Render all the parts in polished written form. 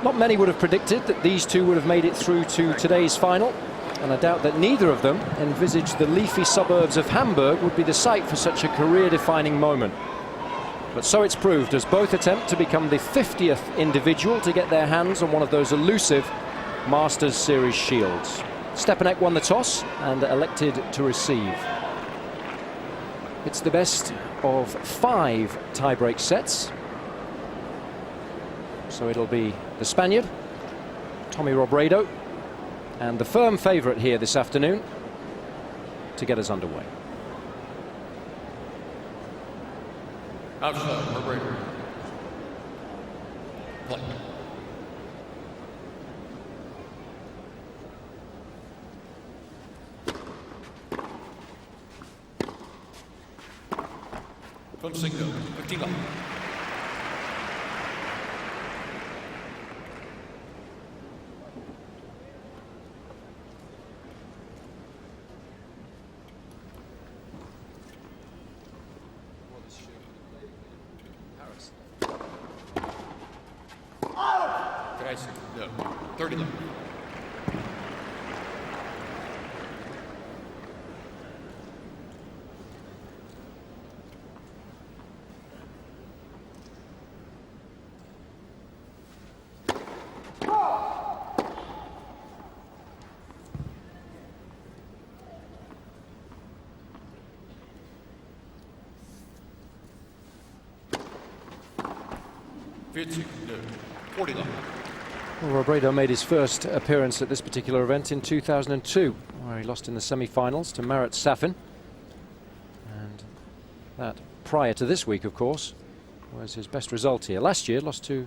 Not many would have predicted that these two would have made it through to today's final, and I doubt that neither of them envisaged the leafy suburbs of Hamburg would be the site for such a career-defining moment. But so it's proved, as both attempt to become the 50th individual to get their hands on one of those elusive Masters Series shields. Štěpánek won the toss and elected to receive. It's the best of 5 tie-break sets. So it'll be the Spaniard, Tommy Robredo, and the firm favourite here this afternoon to get us underway. Outside, Robredo. Play. From Singo, 15 up. No, 30 left. No, 40 left. Well, Robredo made his first appearance at this particular event in 2002, where he lost in the semi-finals to Marat Safin. And that, prior to this week, of course, was his best result here. Last year, lost to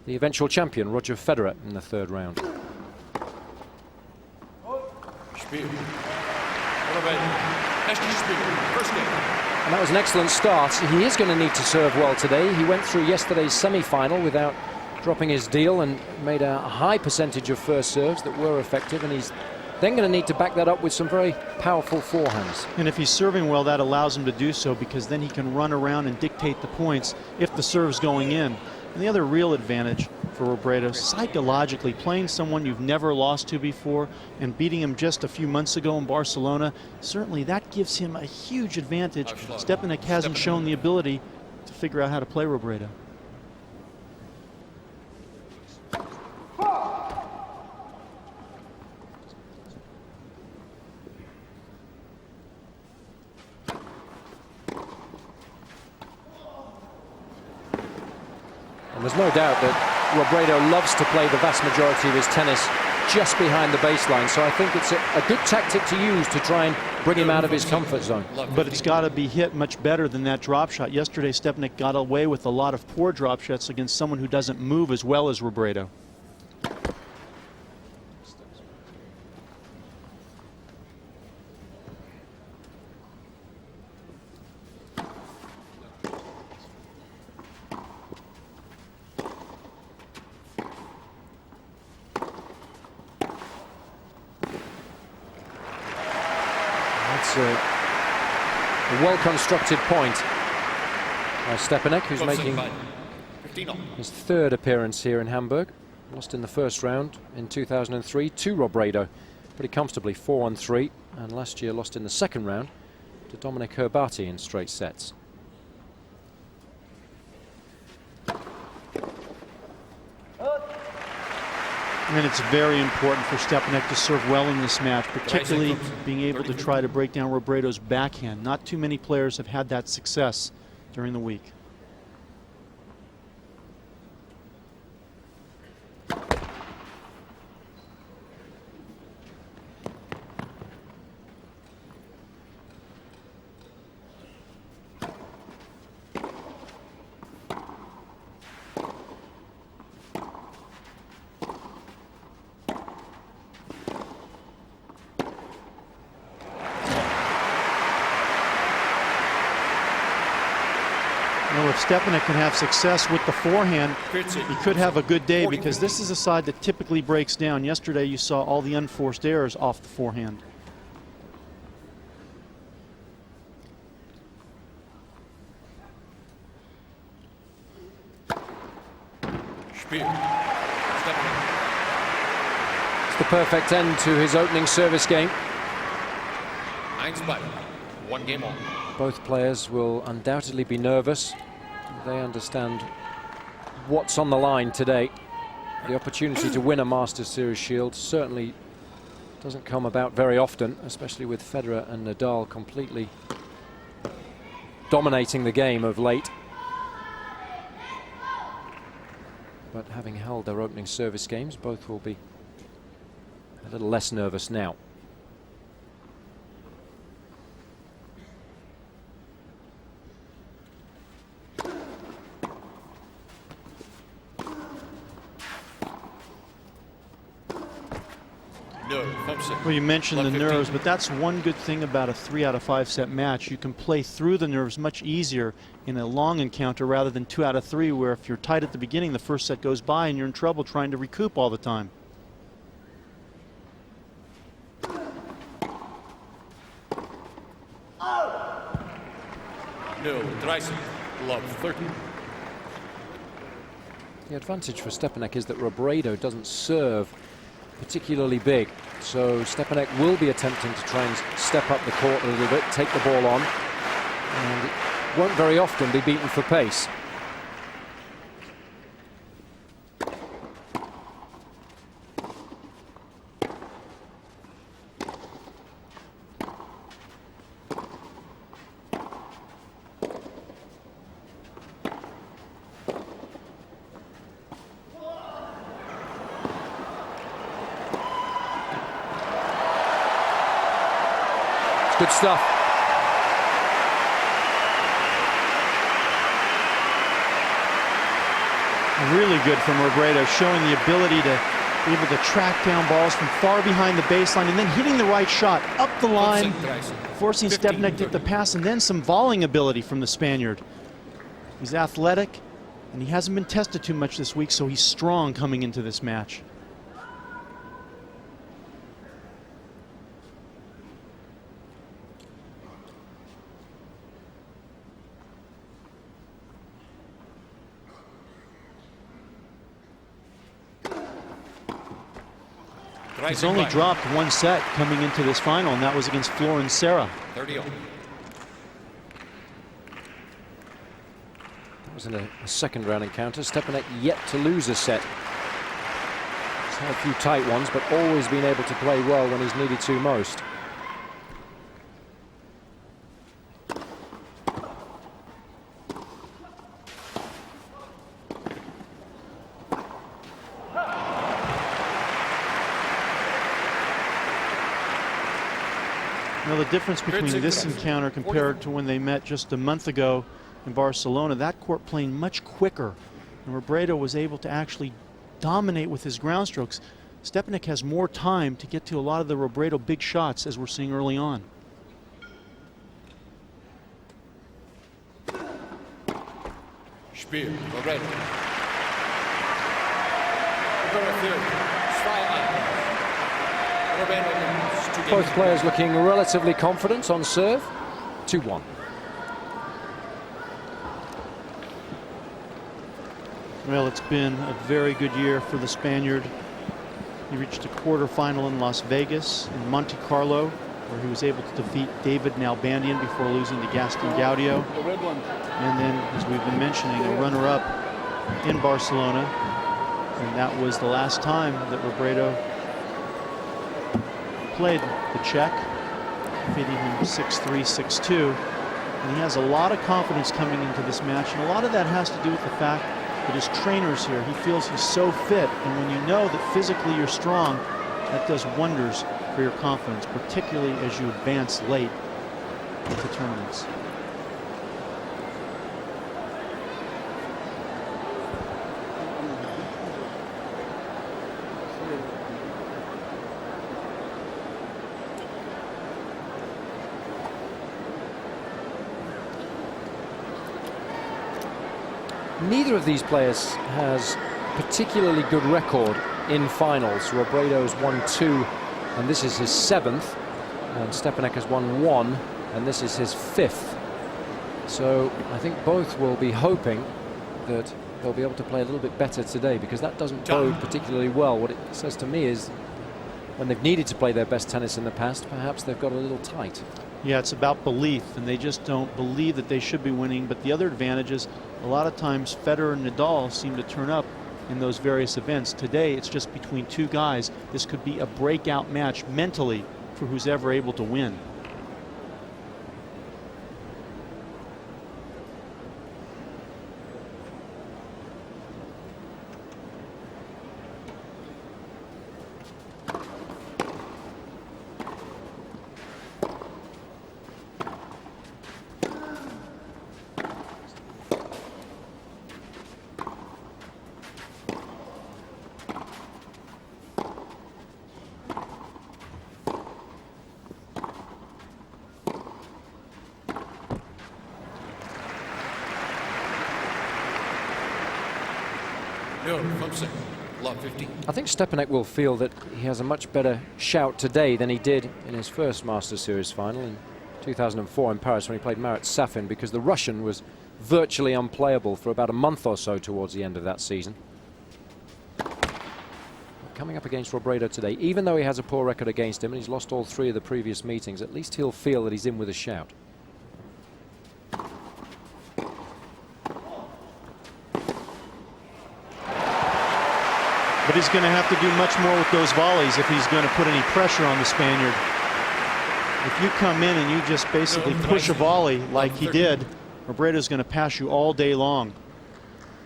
the eventual champion, Roger Federer, in the 3rd round. Spiel. First game. And that was an excellent start. He is going to need to serve well today. He went through yesterday's semi-final without dropping his deal and made a high percentage of first serves that were effective, and he's then going to need to back that up with some very powerful forehands. And if he's serving well, that allows him to do so, because then he can run around and dictate the points if the serve's going in. And the other real advantage for Robredo, psychologically, playing someone you've never lost to before and beating him just a few months ago in Barcelona, certainly that gives him a huge advantage. Štěpánek hasn't shown the ability to figure out how to play Robredo. And there's no doubt that Robredo loves to play the vast majority of his tennis just behind the baseline, so I think it's a good tactic to use to try and bring him out of his comfort zone. But it's got to be hit much better than that drop shot. Yesterday, Štěpánek got away with a lot of poor drop shots against someone who doesn't move as well as Robredo. A well-constructed point by Štěpánek, who's making his 3rd appearance here in Hamburg. Lost in the 1st round in 2003 to Robredo pretty comfortably, 4-3, and last year lost in the 2nd round to Dominic Herbati in straight sets. And it's very important for Štěpánek to serve well in this match, particularly being able to try to break down Robredo's backhand. Not too many players have had that success during the week. Well, if Štěpánek can have success with the forehand, he could have a good day, because this is a side that typically breaks down. Yesterday you saw all the unforced errors off the forehand. Spiel. Stepanek. It's the perfect end to his opening service game. 1-2. 1 game on. Both players will undoubtedly be nervous. They understand what's on the line today. The opportunity to win a Masters Series Shield certainly doesn't come about very often, especially with Federer and Nadal completely dominating the game of late. But having held their opening service games, both will be a little less nervous now. Well, you mentioned the nerves, but that's one good thing about a 3 out of 5 set match. You can play through the nerves much easier in a long encounter rather than 2 out of 3, where if you're tight at the beginning, the first set goes by and you're in trouble trying to recoup all the time. No, 30. Love 30. The advantage for Štěpánek is that Robredo doesn't serve particularly big, so Štěpánek will be attempting to try and step up the court a little bit, take the ball on, and won't very often be beaten for pace. Good stuff. Really good from Robredo, showing the ability to be able to track down balls from far behind the baseline and then hitting the right shot up the line, forcing Štěpánek to hit the pass, and then some volleying ability from the Spaniard. He's athletic, and he hasn't been tested too much this week, so he's strong coming into this match. He's only dropped 1 set coming into this final, and that was against Florence Serra. 30. That was in a second round encounter. Štěpánek yet to lose a set. He's had a few tight ones, but always been able to play well when he's needed to most. Now, the difference between this encounter compared to when they met just a month ago in Barcelona, that court playing much quicker, and Robredo was able to actually dominate with his ground strokes. Štěpánek has more time to get to a lot of the Robredo big shots, as we're seeing early on. Spiel, Robredo. Robredo. Both players looking relatively confident on serve. 2-1. Well, it's been a very good year for the Spaniard. He reached a quarterfinal in Las Vegas, in Monte Carlo, where he was able to defeat David Nalbandian before losing to Gaston Gaudio. And then, as we've been mentioning, a runner-up in Barcelona. And that was the last time that Robredo played the Czech, defeating him 6-3, 6-2. And he has a lot of confidence coming into this match, and a lot of that has to do with the fact that his trainer's here. He feels he's so fit, and when you know that physically you're strong, that does wonders for your confidence, particularly as you advance late into tournaments. Neither of these players has particularly good record in finals. Robredo's won 2, and this is his 7th, and Štěpánek has won 1, and this is his 5th. So I think both will be hoping that they'll be able to play a little bit better today, because that doesn't bode particularly well. What it says to me is when they've needed to play their best tennis in the past, perhaps they've got a little tight. Yeah, it's about belief, and they just don't believe that they should be winning. But the other advantage is a lot of times Federer and Nadal seem to turn up in those various events. Today, it's just between two guys. This could be a breakout match mentally for who's ever able to win. Love 50. I think Štěpánek will feel that he has a much better shout today than he did in his first Masters Series final in 2004 in Paris when he played Marat Safin, because the Russian was virtually unplayable for about a month or so towards the end of that season. Coming up against Robredo today, even though he has a poor record against him and he's lost all 3 of the previous meetings, at least he'll feel that he's in with a shout. But he's going to have to do much more with those volleys if he's going to put any pressure on the Spaniard. If you come in and you just basically push a volley like he did, Robredo's going to pass you all day long.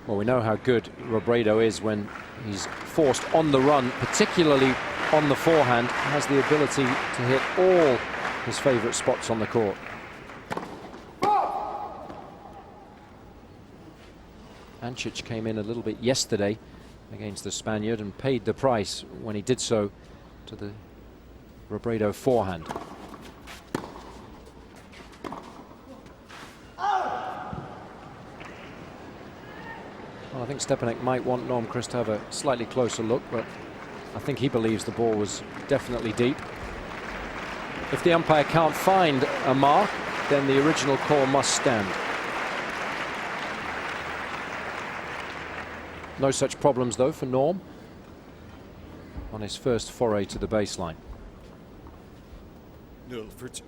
Well, we know how good Robredo is when he's forced on the run, particularly on the forehand. He has the ability to hit all his favorite spots on the court. Ancic came in a little bit yesterday against the Spaniard and paid the price when he did so to the Robredo forehand. Well, I think Štěpánek might want Normqvist to have a slightly closer look, but I think he believes the ball was definitely deep. If the umpire can't find a mark, then the original call must stand. No such problems, though, for Norm on his first foray to the baseline. 0-40.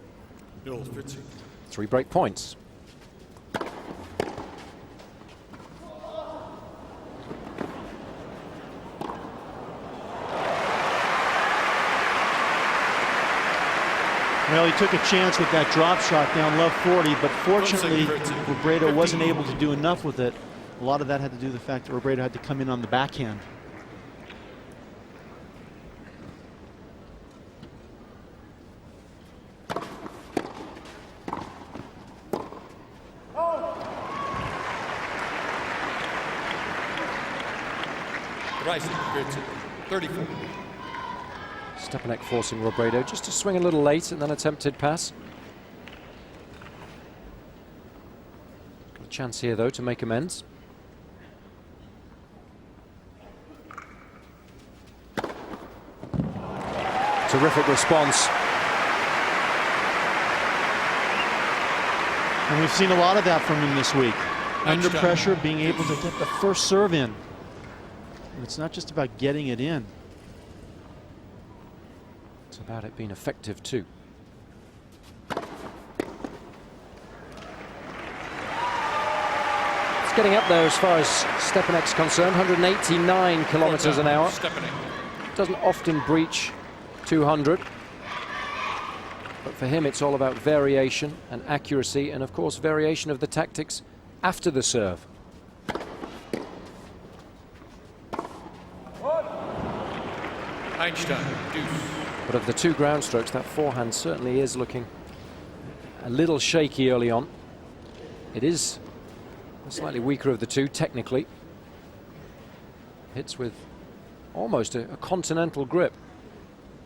0-40. 3 break points. Well, he took a chance with that drop shot down love 40, but fortunately, Robredo wasn't able to do enough with it. A lot of that had to do with the fact that Robredo had to come in on the backhand. Rising, 34. Štěpánek forcing Robredo just to swing a little late and then attempted pass. Got a chance here, though, to make amends. Terrific response. And we've seen a lot of that from him this week. Under pressure, being able to get the first serve in. And it's not just about getting it in. It's about it being effective, too. It's getting up there as far as Štěpánek's concerned. 189 kilometers an hour. Doesn't often breach 200. But for him, it's all about variation and accuracy, and of course, variation of the tactics after the serve. Einstein, deuce. But of the 2 ground strokes, that forehand certainly is looking a little shaky early on. It is the slightly weaker of the 2 technically. Hits with almost a continental grip,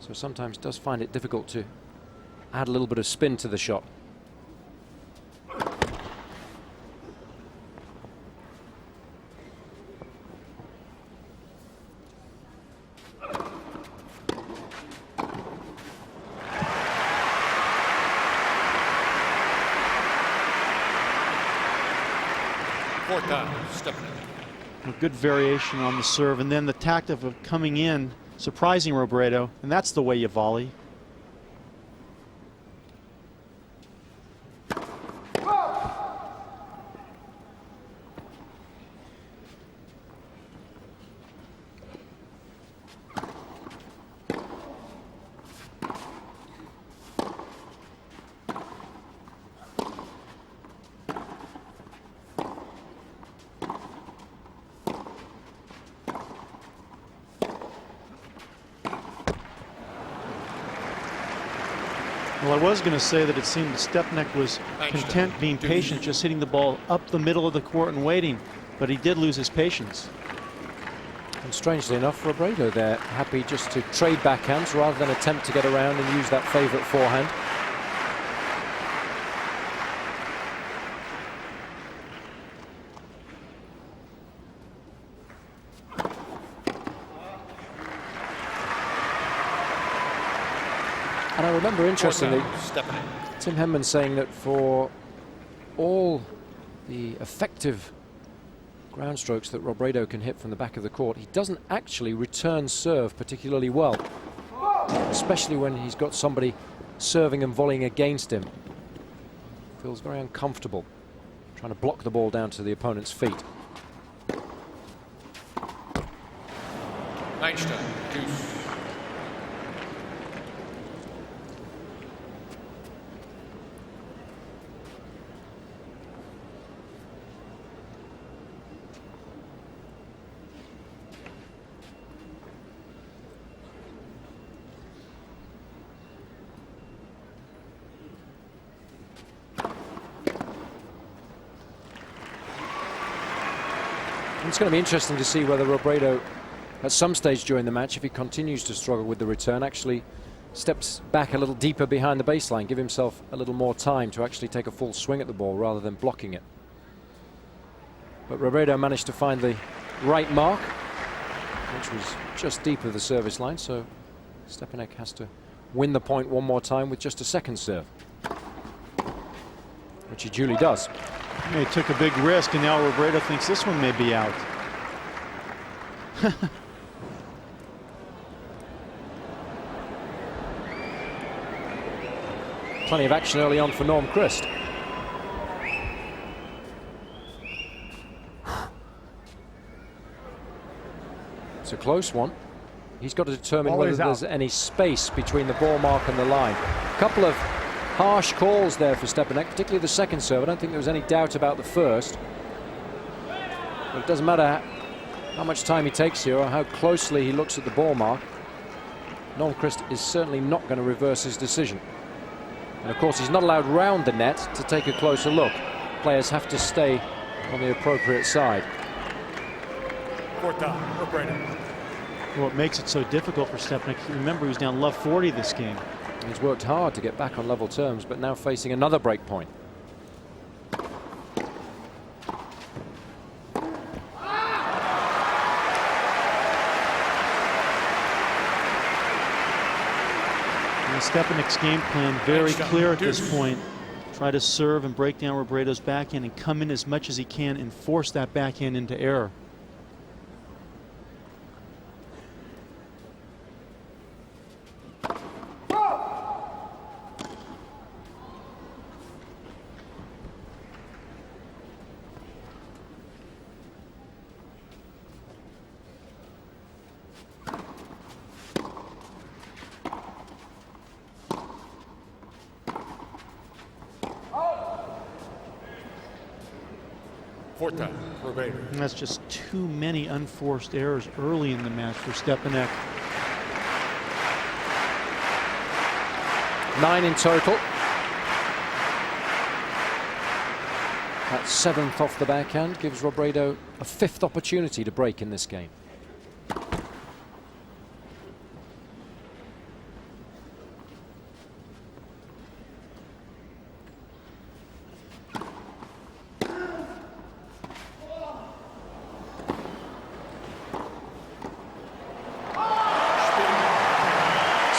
so sometimes does find it difficult to add a little bit of spin to the shot. Fourth time, Štěpánek. A good variation on the serve, and then the tactic of coming in, surprising Robredo, and that's the way you volley. Well, I was going to say that it seemed Štěpánek was content being patient, just hitting the ball up the middle of the court and waiting, but he did lose his patience. And strangely enough, Robredo there happy just to trade backhands rather than attempt to get around and use that favourite forehand. And I remember, interestingly, Tim Henman saying that for all the effective ground strokes that Robredo can hit from the back of the court, he doesn't actually return serve particularly well, especially when he's got somebody serving and volleying against him. Feels very uncomfortable trying to block the ball down to the opponent's feet. Einstein, deuce. It's going to be interesting to see whether Robredo, at some stage during the match, if he continues to struggle with the return, actually steps back a little deeper behind the baseline, give himself a little more time to actually take a full swing at the ball rather than blocking it. But Robredo managed to find the right mark, which was just deep of the service line, so Štěpánek has to win the point one more time with just a second serve, which he duly does. He took a big risk, and now Robredo thinks this one may be out. Plenty of action early on for Norm Christ. It's a close one. He's got to determine whether there's any space between the ball mark and the line. A couple of harsh calls there for Štěpánek, particularly the second serve. I don't think there was any doubt about the first. But it doesn't matter how much time he takes here or how closely he looks at the ball mark. Norm Christ is certainly not going to reverse his decision. And of course, he's not allowed round the net to take a closer look. Players have to stay on the appropriate side. What makes it so difficult for Štěpánek, remember he was down love 40 this game. He's worked hard to get back on level terms, but now facing another break point. Štěpánek's game plan very clear at this point. Try to serve and break down Robredo's backhand and come in as much as he can and force that backhand into error. And that's just too many unforced errors early in the match for Štěpánek. 9 in total. That 7th off the backhand gives Robredo a 5th opportunity to break in this game.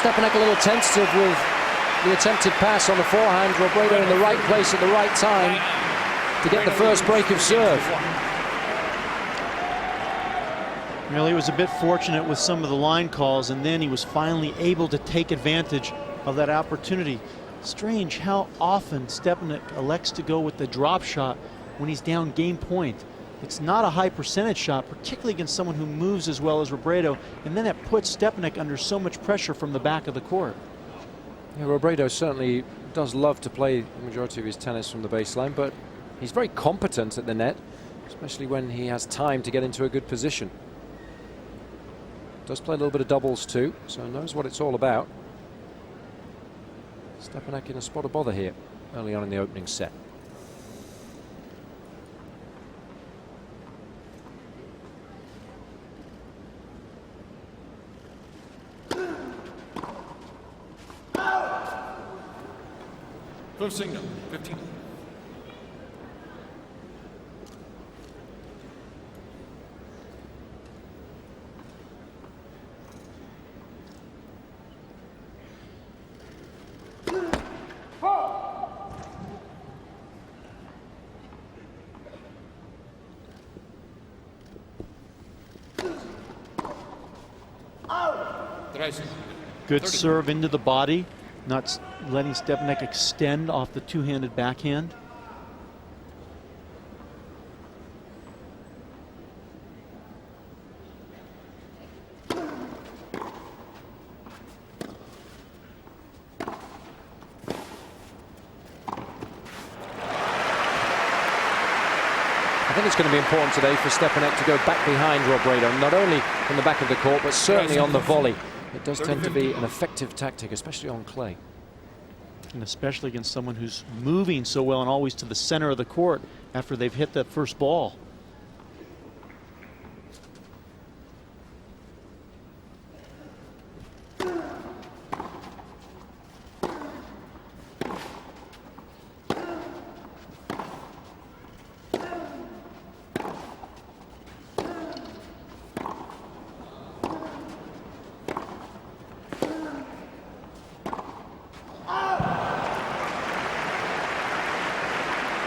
Štěpánek a little tentative with the attempted pass on the forehand. Robredo in the right place at the right time to get the first break of serve. Well, he was a bit fortunate with some of the line calls, and then he was finally able to take advantage of that opportunity. Strange how often Štěpánek elects to go with the drop shot when he's down game point. It's not a high percentage shot, particularly against someone who moves as well as Robredo, and then it puts Štěpánek under so much pressure from the back of the court. Yeah, Robredo certainly does love to play the majority of his tennis from the baseline, but he's very competent at the net, especially when he has time to get into a good position. Does play a little bit of doubles too, so knows what it's all about. Štěpánek in a spot of bother here early on in the opening set. First signal, 15. Good serve into the body, not letting Štěpánek extend off the two-handed backhand. I think it's going to be important today for Štěpánek to go back behind Robredo, not only from the back of the court, but certainly on the volley. It does tend to be an effective tactic, especially on clay. And especially against someone who's moving so well and always to the center of the court after they've hit that first ball.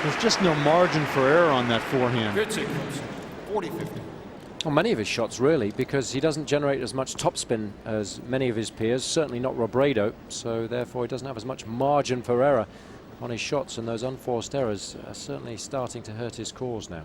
There's just no margin for error on that forehand. Good sequence, 40-50. Well, many of his shots really, because he doesn't generate as much topspin as many of his peers, certainly not Robredo, so therefore he doesn't have as much margin for error on his shots, and those unforced errors are certainly starting to hurt his cause now.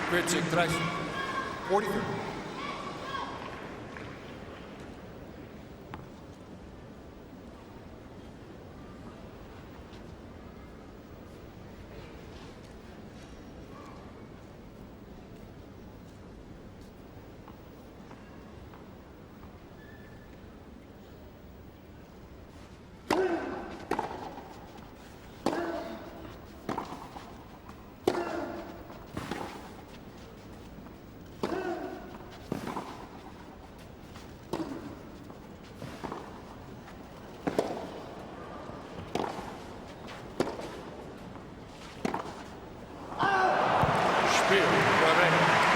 Great check, 40-30.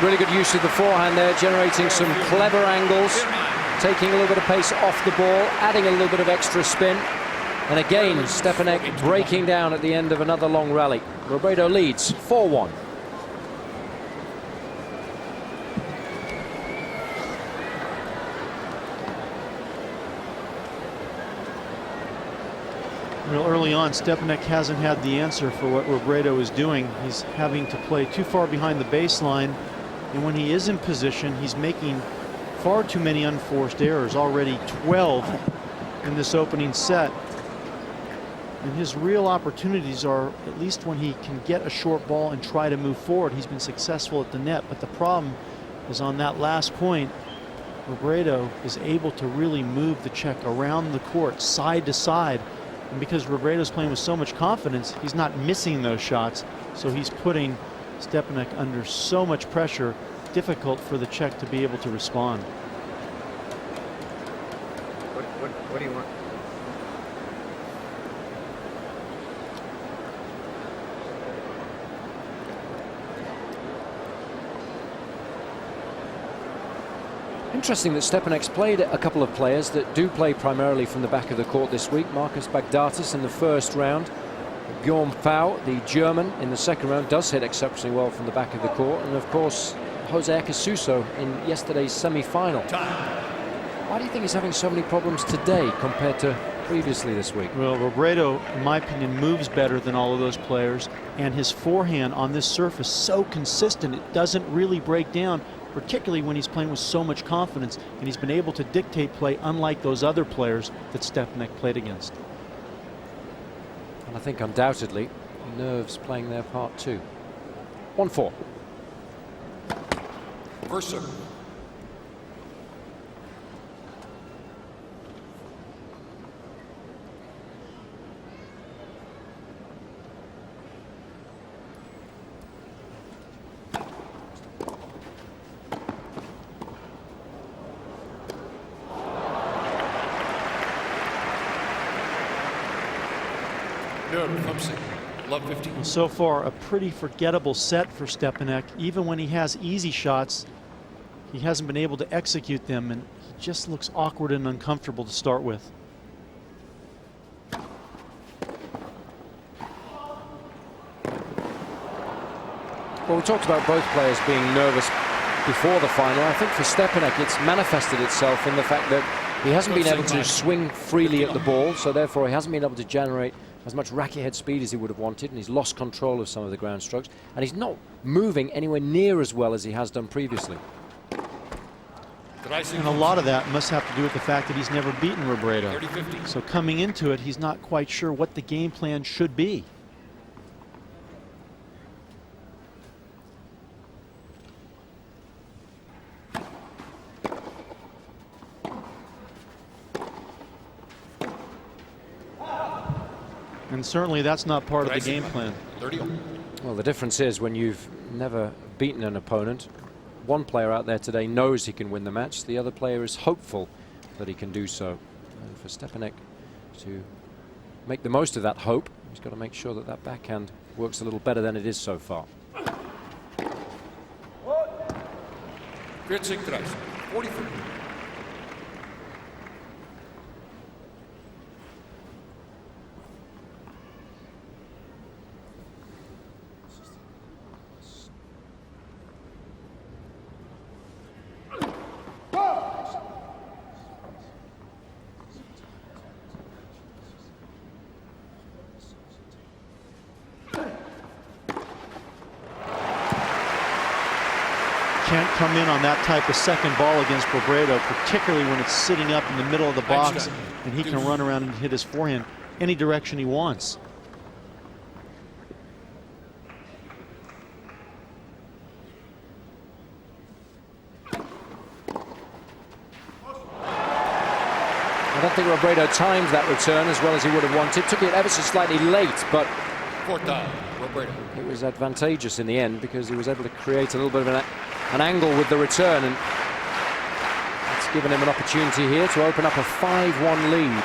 Really good use of the forehand there, generating some clever angles, taking a little bit of pace off the ball, adding a little bit of extra spin. And again, Štěpánek breaking down at the end of another long rally. Robredo leads 4-1. Real early on, Štěpánek hasn't had the answer for what Robredo is doing. He's having to play too far behind the baseline, and when he is in position, he's making far too many unforced errors, already 12 in this opening set. And his real opportunities are at least when he can get a short ball and try to move forward. He's been successful at the net, but the problem is on that last point, Robredo is able to really move the check around the court, side to side. And because Robredo's playing with so much confidence, he's not missing those shots, so he's putting Štěpánek under so much pressure, difficult for the Czech to be able to respond. What do you want? Interesting that Štěpánek's played a couple of players that do play primarily from the back of the court this week. Marcus Baghdatis in the first round. Bjorn Pau, the German, in the second round, does hit exceptionally well from the back of the court. And of course, Jose Acasuso in yesterday's semi-final. Why do you think he's having so many problems today compared to previously this week? Well, Robredo, in my opinion, moves better than all of those players, and his forehand on this surface so consistent, it doesn't really break down, particularly when he's playing with so much confidence, and he's been able to dictate play unlike those other players that Štěpánek played against. And I think undoubtedly nerves playing their part too. 1-4. First serve. Love 15. So far, a pretty forgettable set for Štěpánek. Even when he has easy shots, he hasn't been able to execute them, and he just looks awkward and uncomfortable to start with. Well, we talked about both players being nervous before the final. I think for Štěpánek, it's manifested itself in the fact that he hasn't been able to swing freely at the ball, so therefore he hasn't been able to generate as much racket head speed as he would have wanted, and he's lost control of some of the ground strokes, and he's not moving anywhere near as well as he has done previously. And a lot of that must have to do with the fact that he's never beaten Robredo. So coming into it, he's not quite sure what the game plan should be. And certainly that's not part of the game plan. Well, the difference is when you've never beaten an opponent, one player out there today knows he can win the match. The other player is hopeful that he can do so. And for Štěpánek to make the most of that hope, he's got to make sure that that backhand works a little better than it is so far. 43. Can't come in on that type of second ball against Robredo, particularly when it's sitting up in the middle of the box and he can run around and hit his forehand any direction he wants. I don't think Robredo timed that return as well as he would have wanted. Took it ever so slightly late, but it was advantageous in the end because he was able to create a little bit of an angle with the return, and it's given him an opportunity here to open up a 5-1 lead.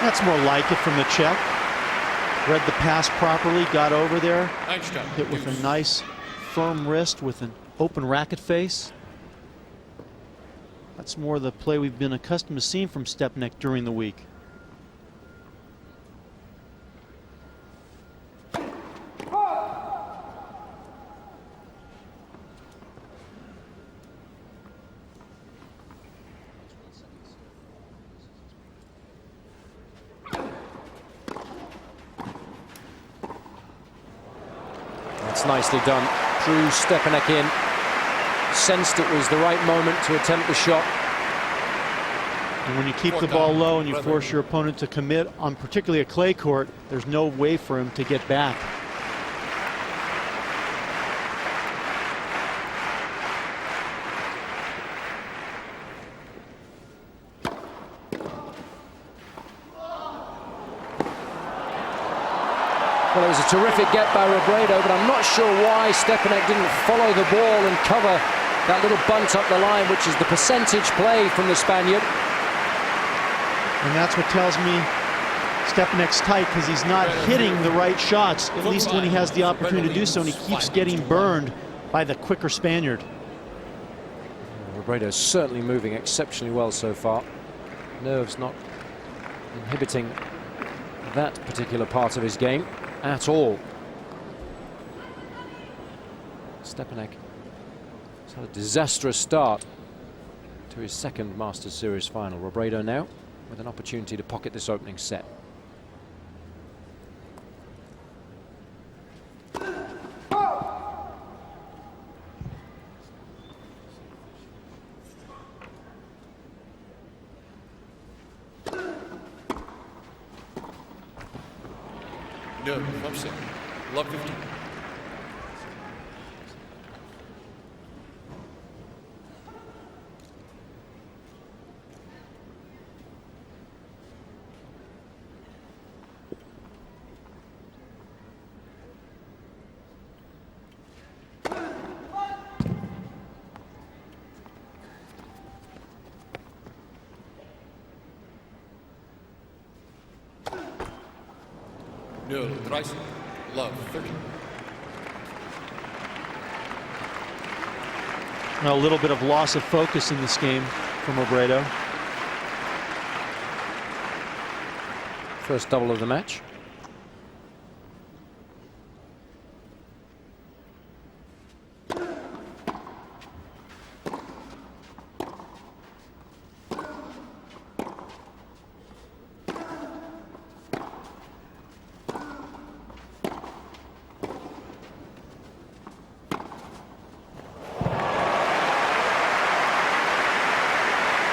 That's more like it from the Czech. Read the pass properly, got over there, hit with a nice firm wrist with an open racket face. That's more the play we've been accustomed to seeing from Štěpánek during the week. That's nicely done. Drew Štěpánek in. Sensed it was the right moment to attempt the shot. And when you keep the ball low and you force your opponent to commit on particularly a clay court, there's no way for him to get back. Well, it was a terrific get by Robredo, but I'm not sure why Štěpánek didn't follow the ball and cover that little bunt up the line, which is the percentage play from the Spaniard. And that's what tells me Štěpánek's tight, because he's not hitting the right shots, at least when he has the opportunity to do so, and he keeps getting burned by the quicker Spaniard. Robredo is certainly moving exceptionally well so far. Nerves not inhibiting that particular part of his game at all. Štěpánek has had a disastrous start to his second Masters Series final. Robredo now with an opportunity to pocket this opening set. No, I'm set. Love 15. No, 13. Love 30. Now, a little bit of loss of focus in this game from Robredo. First double of the match.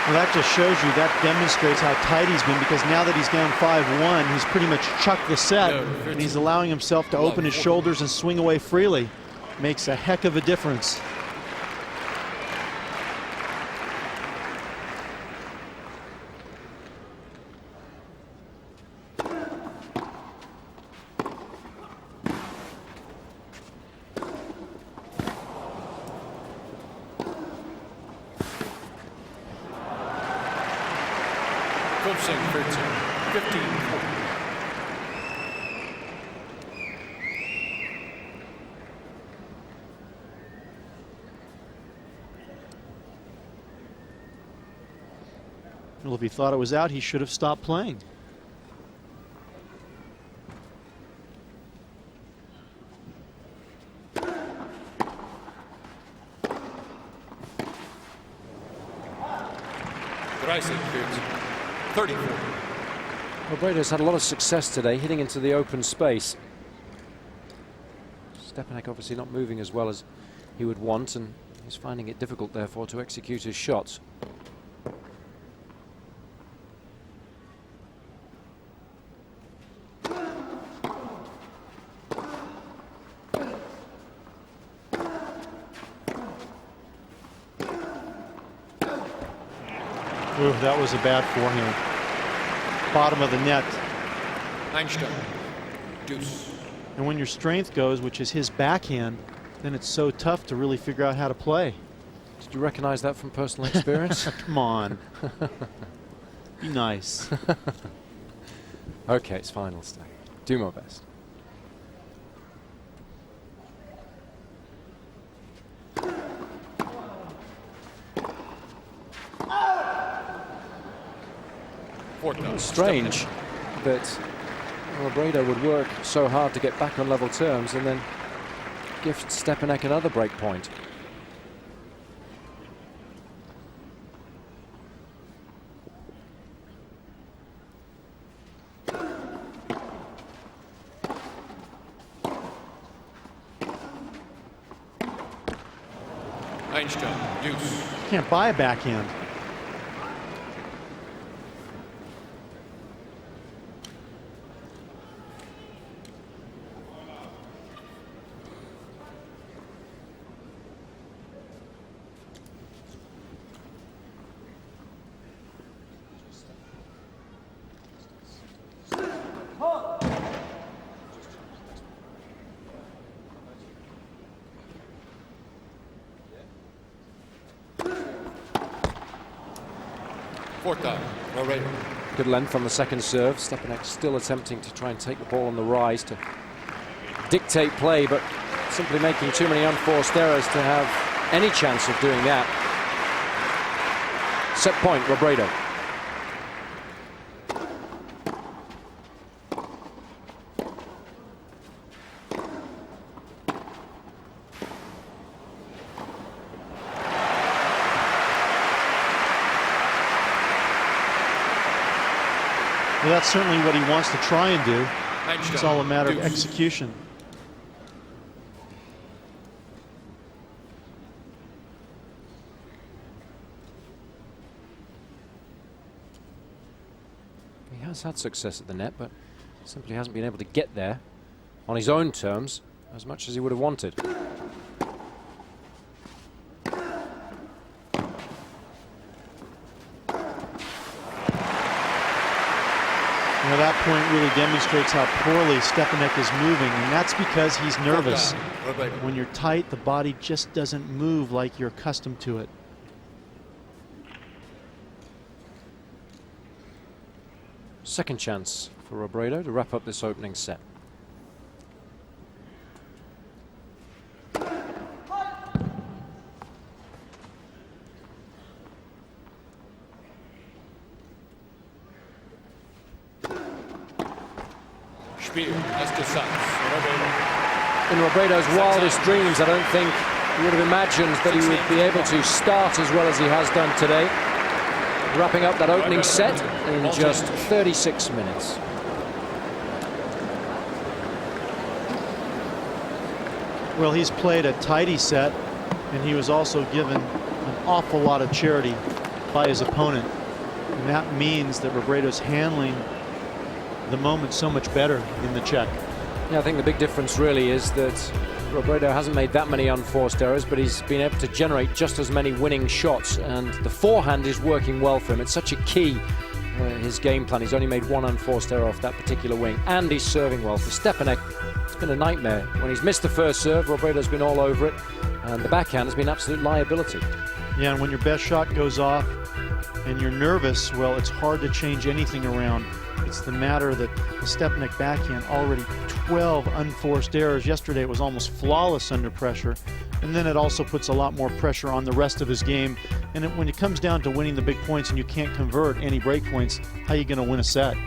Well, that just shows you, that demonstrates how tight he's been, because now that he's down 5-1, he's pretty much chucked the set, and he's allowing himself to open his shoulders and swing away freely. Makes a heck of a difference. Closing 13. 15. Well, if he thought it was out, he should have stopped playing. Rising 34. Robredo's had a lot of success today, hitting into the open space. Štěpánek obviously not moving as well as he would want, and he's finding it difficult, therefore, to execute his shots. Ooh, that was a bad forehand. Bottom of the net. Einstein. Deuce. And when your strength goes, which is his backhand, then it's so tough to really figure out how to play. Did you recognize that from personal experience? Come on. Be nice. Okay, it's final stay. Do my best. Strange that Robredo would work so hard to get back on level terms and then gift Štěpánek another break point. Einstein. Deuce. Can't buy a backhand. Fourth down. Robredo. Good length on the second serve. Štěpánek still attempting to try and take the ball on the rise to dictate play, but simply making too many unforced errors to have any chance of doing that. Set point, Robredo. Well, that's certainly what he wants to try and do. It's all a matter of execution. He has had success at the net, but simply hasn't been able to get there on his own terms as much as he would have wanted. You know, that point really demonstrates how poorly Štěpánek is moving, and that's because he's nervous. When you're tight, the body just doesn't move like you're accustomed to it. Second chance for Robredo to wrap up this opening set. In Robredo's wildest dreams, I don't think he would have imagined that he would be able to start as well as he has done today. Wrapping up that opening set in just 36 minutes. Well, he's played a tidy set, and he was also given an awful lot of charity by his opponent. And that means that Robredo's handling the moment so much better in the check. Yeah, I think the big difference really is that Robredo hasn't made that many unforced errors, but he's been able to generate just as many winning shots, and the forehand is working well for him. It's such a key, his game plan. He's only made one unforced error off that particular wing, and he's serving well. For Štěpánek, it's been a nightmare. When he's missed the first serve, Robredo's been all over it, and the backhand has been absolute liability. Yeah, and when your best shot goes off and you're nervous, well, it's hard to change anything around. It's the matter that the Štěpánek backhand already 12 unforced errors. Yesterday it was almost flawless under pressure, and then it also puts a lot more pressure on the rest of his game. And when it comes down to winning the big points and you can't convert any break points, how are you going to win a set?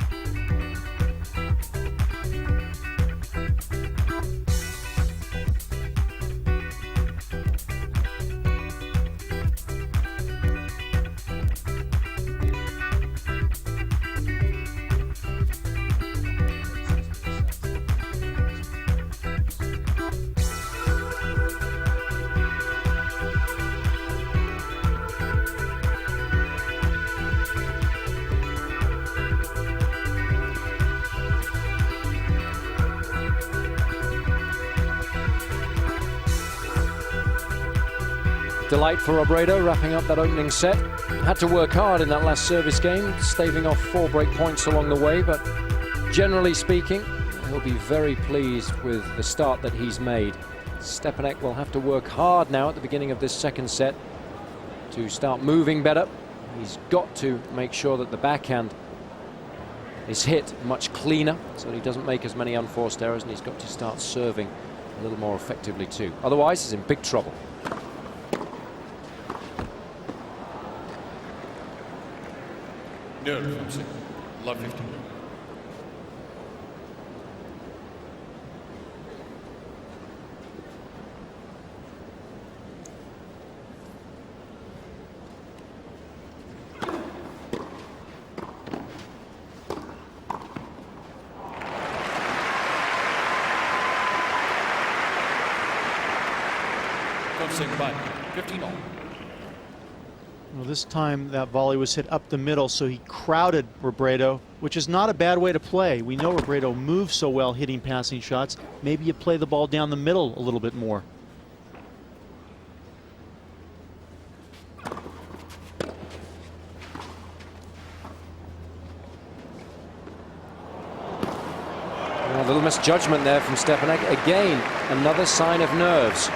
Delight for Robredo, wrapping up that opening set. Had to work hard in that last service game, staving off 4 break points along the way, but generally speaking, he'll be very pleased with the start that he's made. Štěpánek will have to work hard now at the beginning of this second set to start moving better. He's got to make sure that the backhand is hit much cleaner so that he doesn't make as many unforced errors, and he's got to start serving a little more effectively too. Otherwise, he's in big trouble. No, love 15. Don't say goodbye. 15 all. Well, this time that volley was hit up the middle, so he crowded Robredo, which is not a bad way to play. We know Robredo moves so well hitting passing shots. Maybe you play the ball down the middle a little bit more. A little misjudgment there from Štěpánek. Again, another sign of nerves.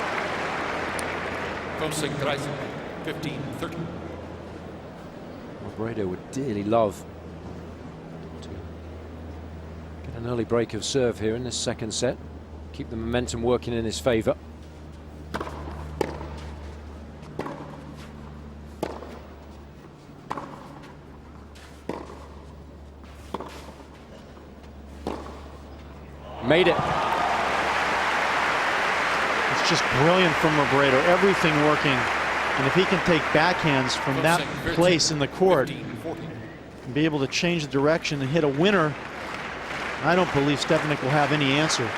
15, 13. Robredo would dearly love to get an early break of serve here in this second set. Keep the momentum working in his favor. Made it. It's just brilliant from Robredo. Everything working. And if he can take backhands from that place in the court and be able to change the direction and hit a winner, I don't believe Štěpánek will have any answer.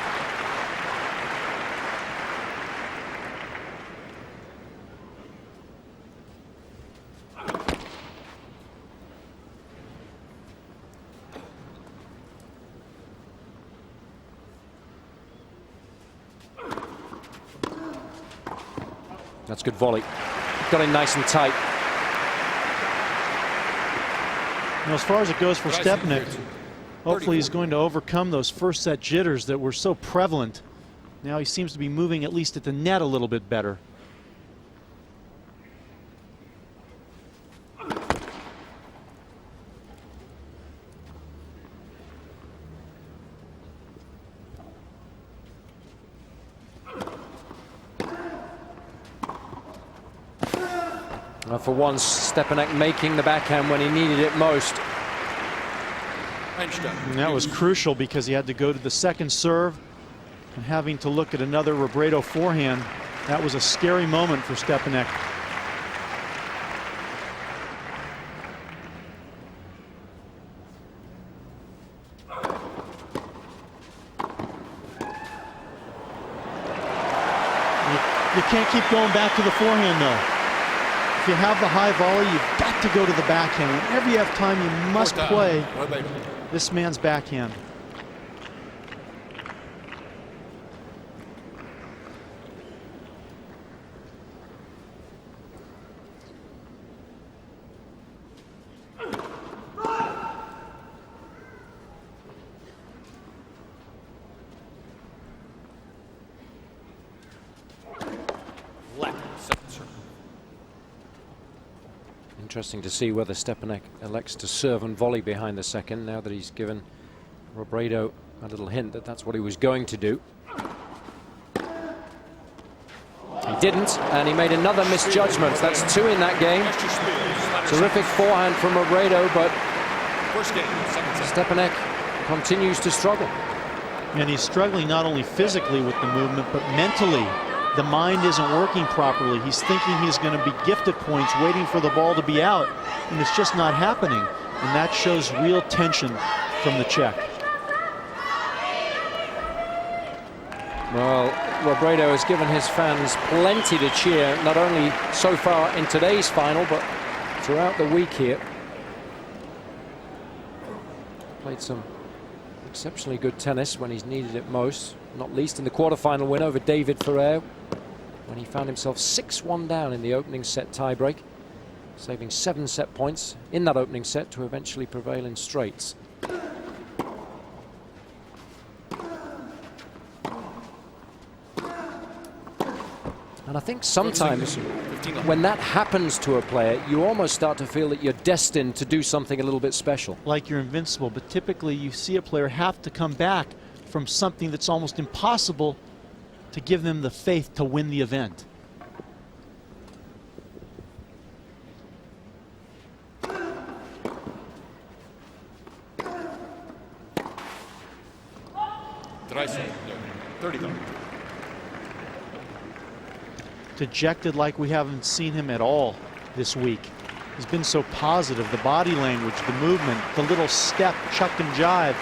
That's good volley. Got in nice and tight. Now, as far as it goes for Štěpánek, hopefully he's going to overcome those first set jitters that were so prevalent. Now he seems to be moving at least at the net a little bit better. For once, Štěpánek making the backhand when he needed it most. And that was crucial because he had to go to the second serve and having to look at another Robredo forehand. That was a scary moment for Štěpánek. You can't keep going back to the forehand though. If you have the high volley, you've got to go to the backhand. Whenever you have time, you must play this man's backhand. Interesting to see whether Štěpánek elects to serve and volley behind the second now that he's given Robredo a little hint that that's what he was going to do. He didn't, and he made another misjudgment. That's two in that game. Terrific forehand from Robredo, but Štěpánek continues to struggle. And he's struggling not only physically with the movement, but mentally. The mind isn't working properly. He's thinking he's going to be gifted points, waiting for the ball to be out, and it's just not happening. And that shows real tension from the Czech. Well, Robredo has given his fans plenty to cheer, not only so far in today's final, but throughout the week here. Played some exceptionally good tennis when he's needed it most, not least in the quarterfinal win over David Ferrer, when he found himself 6-1 down in the opening set tiebreak, saving 7 set points in that opening set to eventually prevail in straights. And I think sometimes when that happens to a player, you almost start to feel that you're destined to do something a little bit special. Like you're invincible, but typically you see a player have to come back from something that's almost impossible to give them the faith to win the event. Dejected like we haven't seen him at all this week. He's been so positive. The body language, the movement, the little step, chuck and jive.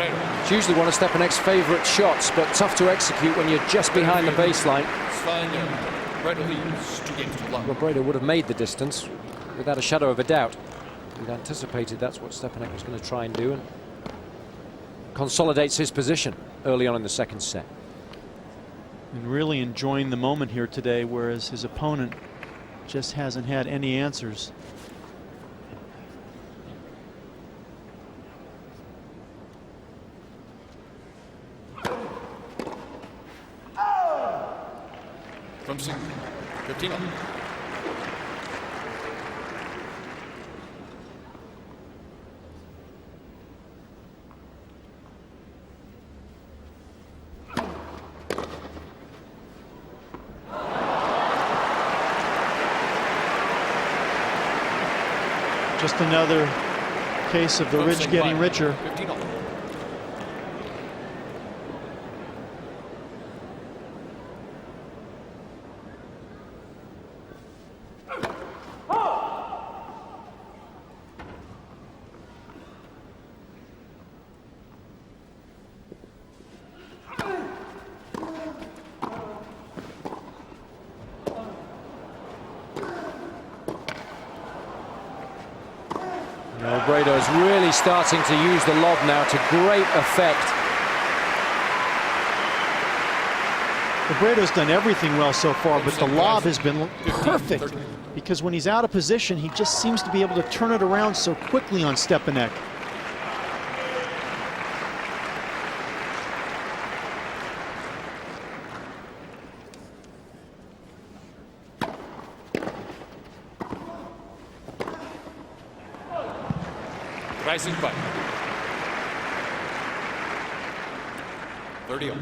Robredo. It's usually one of Štěpánek's favourite shots, but tough to execute when you're just behind the baseline. Robredo leads 2-1. Robredo would have made the distance without a shadow of a doubt. He'd anticipated that's what Štěpánek was going to try and do, and consolidates his position early on in the second set. And really enjoying the moment here today, whereas his opponent just hasn't had any answers. From 15 up. Just another case of the rich getting richer. 15 up. Robredo is really starting to use the lob now to great effect. Robredo's done everything well so far, but the lob has been perfect, because when he's out of position, he just seems to be able to turn it around so quickly on Štěpánek. Rising fight. 30 up.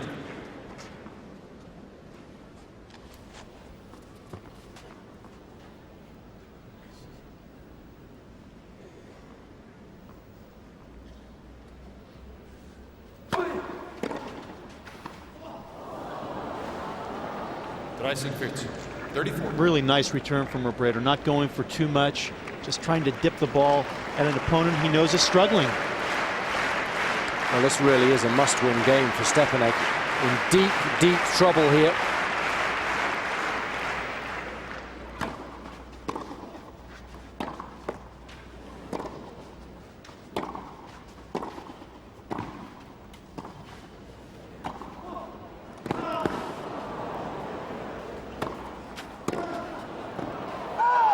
Rising 34. Really nice return from Robredo, not going for too much, just trying to dip the ball at an opponent he knows is struggling. Well, this really is a must-win game for Štěpánek. In deep, deep trouble here.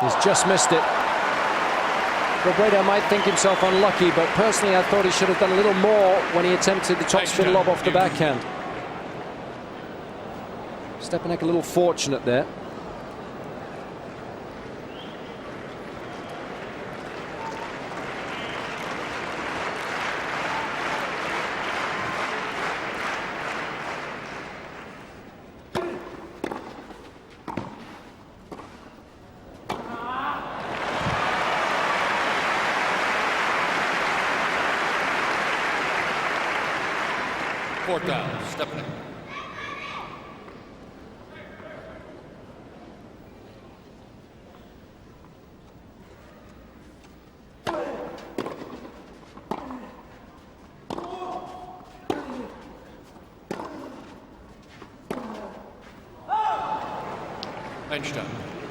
He's just missed it. Robredo might think himself unlucky, but personally I thought he should have done a little more when he attempted the topspin lob off the backhand. Štěpánek a little fortunate there. Fourth down, Štěpánek.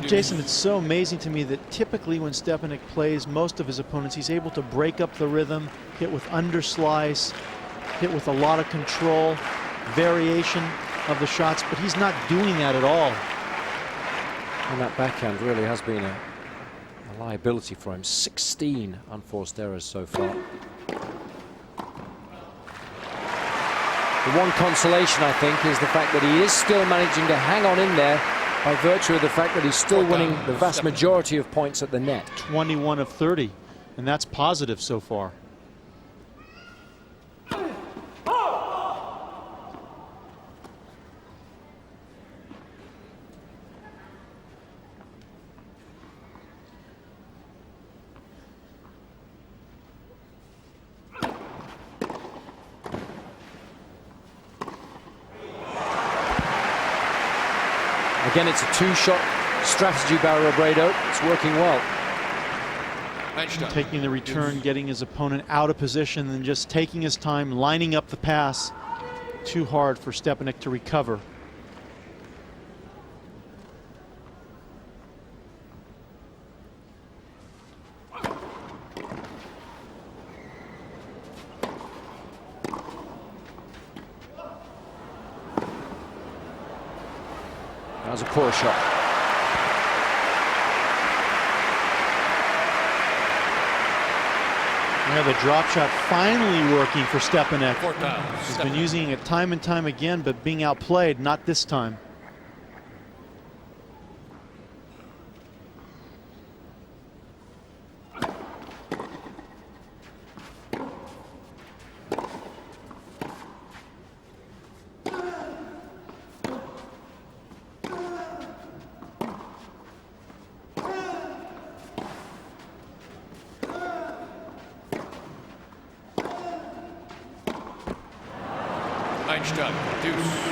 Jason, it's so amazing to me that typically when Štěpánek plays most of his opponents, he's able to break up the rhythm, hit with underslice, hit with a lot of control, variation of the shots, but he's not doing that at all. And that backhand really has been a liability for him. 16 unforced errors so far. The one consolation, I think, is the fact that he is still managing to hang on in there by virtue of the fact that he's still winning the vast majority of points at the net. 21 of 30, and that's positive so far. Again, it's a two-shot strategy by Robredo. It's working well. taking the return, getting his opponent out of position, and just taking his time, lining up the pass. Too hard for Štěpánek to recover. That was a poor shot. Yeah, the drop shot finally working for Štěpánek. He's been using it time and time again, but being outplayed, not this time. Deuce.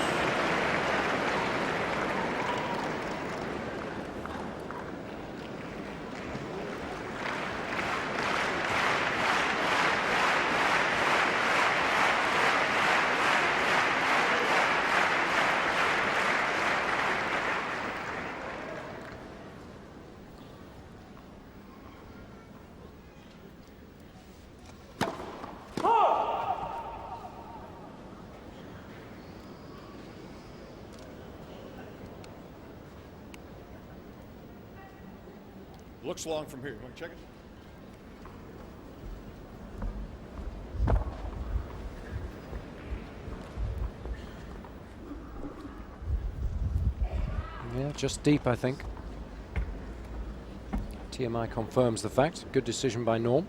Looks long from here. You want to check it? Yeah, just deep, I think. TMI confirms the fact. Good decision by Norm.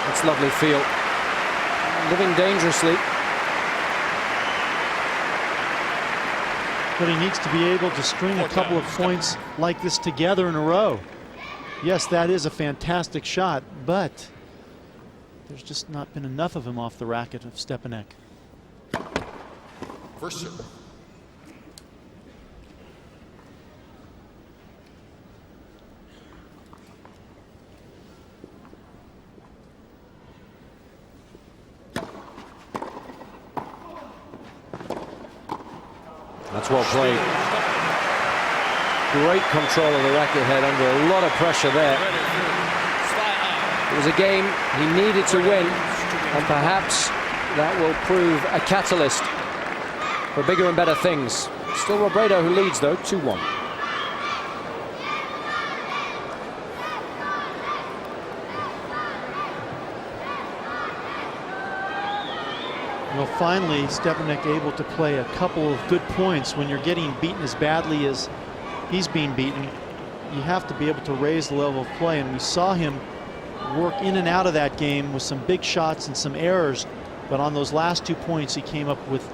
That's lovely feel. Living dangerously. But he needs to be able to string a couple of points like this together in a row. Yes, that is a fantastic shot, but there's just not been enough of him off the racket of Štěpánek. First serve. That's well played. Great control of the racket head under a lot of pressure there. It was a game he needed to win, and perhaps that will prove a catalyst for bigger and better things. Still Robredo who leads though, 2-1. Well, finally, Štěpánek able to play a couple of good points. When you're getting beaten as badly as he's being beaten, you have to be able to raise the level of play, and we saw him work in and out of that game with some big shots and some errors, but on those last 2 points he came up with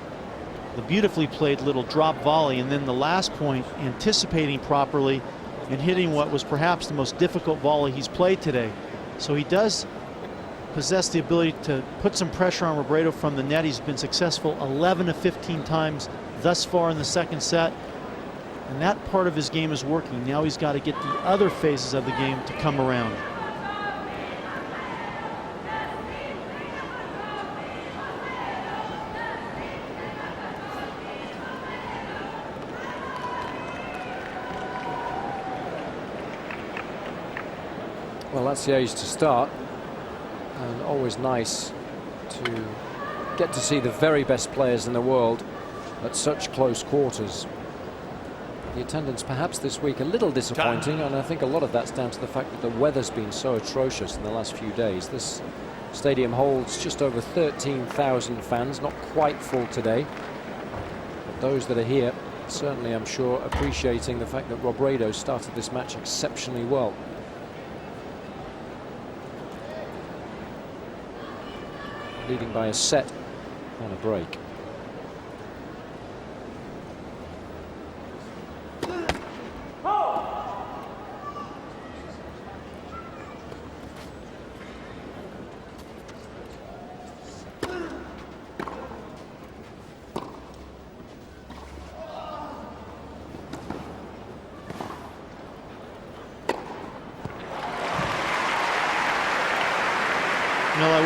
the beautifully played little drop volley, and then the last point anticipating properly and hitting what was perhaps the most difficult volley he's played today. So he does possess the ability to put some pressure on Robredo from the net. He's been successful 11 of 15 times thus far in the second set, and that part of his game is working. Now he's got to get the other phases of the game to come around. Well, that's the age to start, and always nice to get to see the very best players in the world at such close quarters. The attendance perhaps this week a little disappointing, and I think a lot of that's down to the fact that the weather's been so atrocious in the last few days. This stadium holds just over 13,000 fans, not quite full today. But those that are here certainly, I'm sure, appreciating the fact that Robredo started this match exceptionally well. Leading by a set on a break.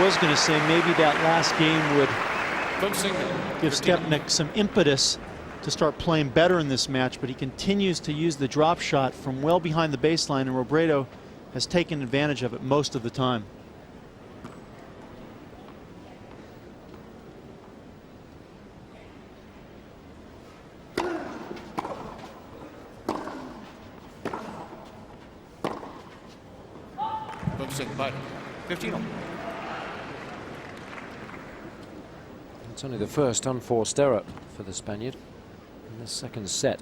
Bill's going to say maybe that last game would 15. give Štěpánek some impetus to start playing better in this match, but he continues to use the drop shot from well behind the baseline, and Robredo has taken advantage of it most of the time. By 15. It's only the first unforced error for the Spaniard in the second set.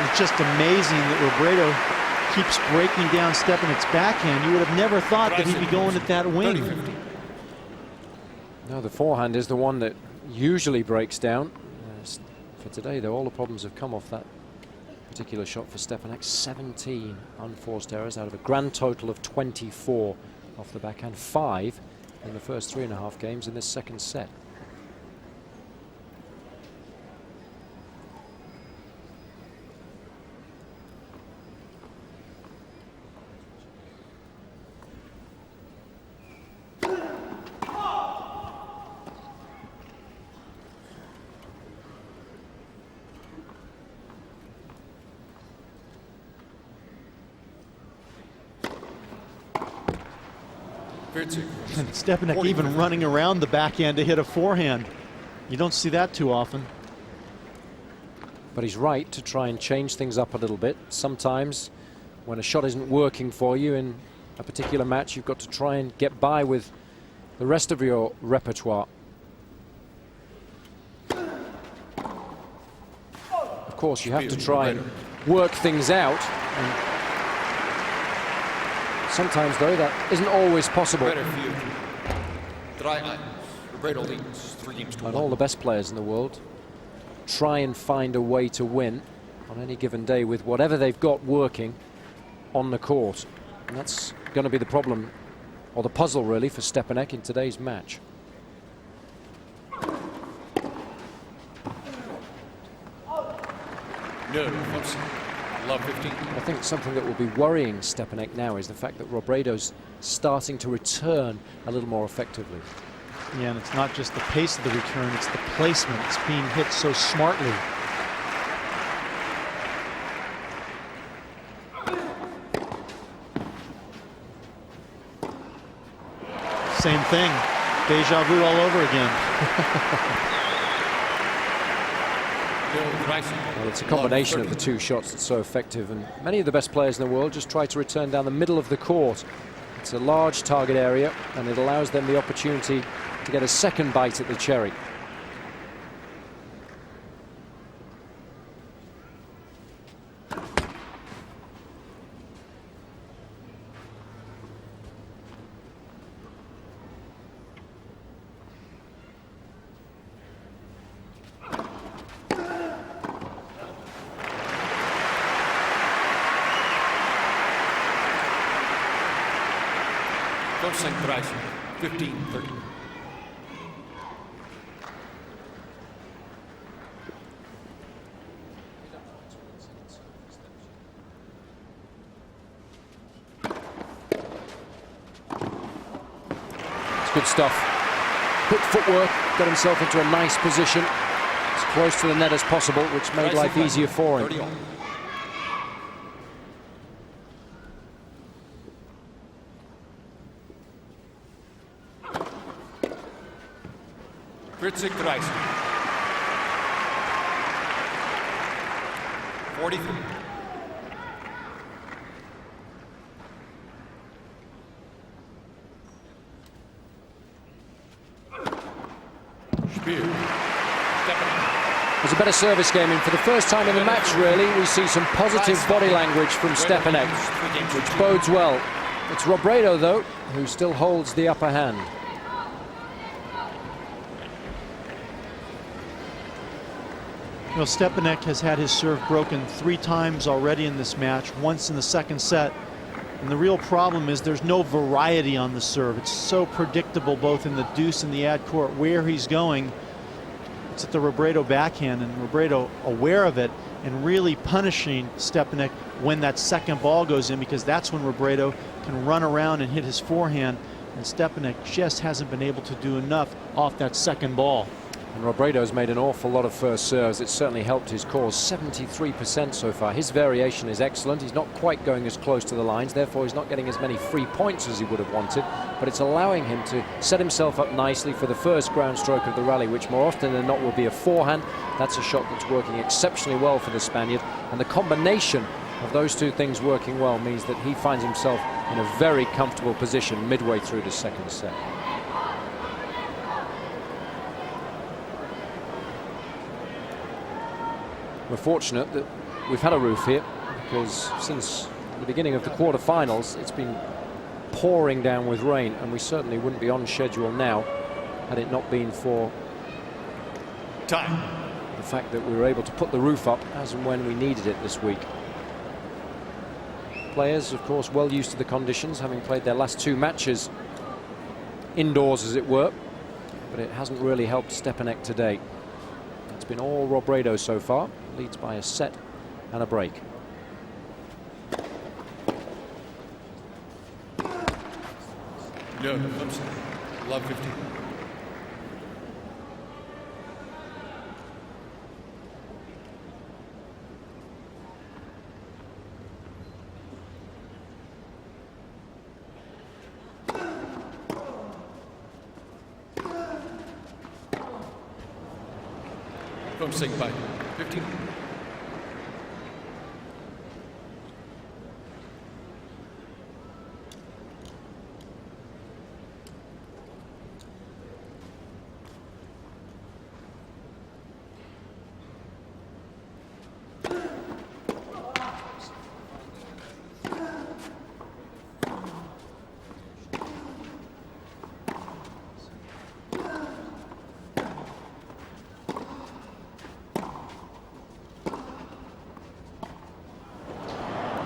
It's just amazing that Robredo keeps breaking down Štěpánek's backhand. You would have never thought that he'd be going at that wing. No, the forehand is the one that usually breaks down. For today, though, all the problems have come off that particular shot for Štěpánek. 17 unforced errors out of a grand total of 24 off the backhand. 5 in the first 3.5 games in this second set. And Štěpánek even running around the backhand to hit a forehand. You don't see that too often. But he's right to try and change things up a little bit. Sometimes when a shot isn't working for you in a particular match, you've got to try and get by with the rest of your repertoire. Of course, you have to try and work things out. And sometimes, though, that isn't always possible. And all the best players in the world try and find a way to win on any given day with whatever they've got working on the court. And that's going to be the problem, or the puzzle, really, for Štěpánek in today's match. Love 15. I think something that will be worrying Štěpánek now is the fact that Robredo's starting to return a little more effectively. Yeah, and it's not just the pace of the return, it's the placement. It's being hit so smartly. Same thing. Deja vu all over again. Well, it's a combination of the two shots that's so effective, and many of the best players in the world just try to return down the middle of the court. It's a large target area, and it allows them the opportunity to get a second bite at the cherry. Don't sing price. 15-30. Good stuff. Quick footwork, got himself into a nice position, as close to the net as possible, which made life easier for him. 40-30. 43. Spear. Stepanek. There's a better service game in. For the first time in the match, really, we see some positive body language from Štěpánek, which bodes well. It's Robredo, though, who still holds the upper hand. You know, Štěpánek has had his serve broken 3 times already in this match, once in the second set. And the real problem is there's no variety on the serve. It's so predictable both in the deuce and the ad court where he's going. It's at the Robredo backhand, and Robredo aware of it and really punishing Štěpánek when that second ball goes in, because that's when Robredo can run around and hit his forehand, and Štěpánek just hasn't been able to do enough off that second ball. And Robredo's made an awful lot of first serves. It's certainly helped his cause. 73% so far. His variation is excellent. He's not quite going as close to the lines, therefore he's not getting as many free points as he would have wanted, but it's allowing him to set himself up nicely for the first ground stroke of the rally, which more often than not will be a forehand. That's a shot that's working exceptionally well for the Spaniard, and the combination of those two things working well means that he finds himself in a very comfortable position midway through the second set. We're fortunate that we've had a roof here, because since the beginning of the quarterfinals it's been pouring down with rain, and we certainly wouldn't be on schedule now had it not been for Time. the fact that we were able to put the roof up as and when we needed it this week. Players, of course, well used to the conditions, having played their last 2 matches indoors, as it were, but it hasn't really helped Štěpánek today. It's been all Robredo so far. Leads by a set and a break. No, Thompson. Love 50. From Sig by 50.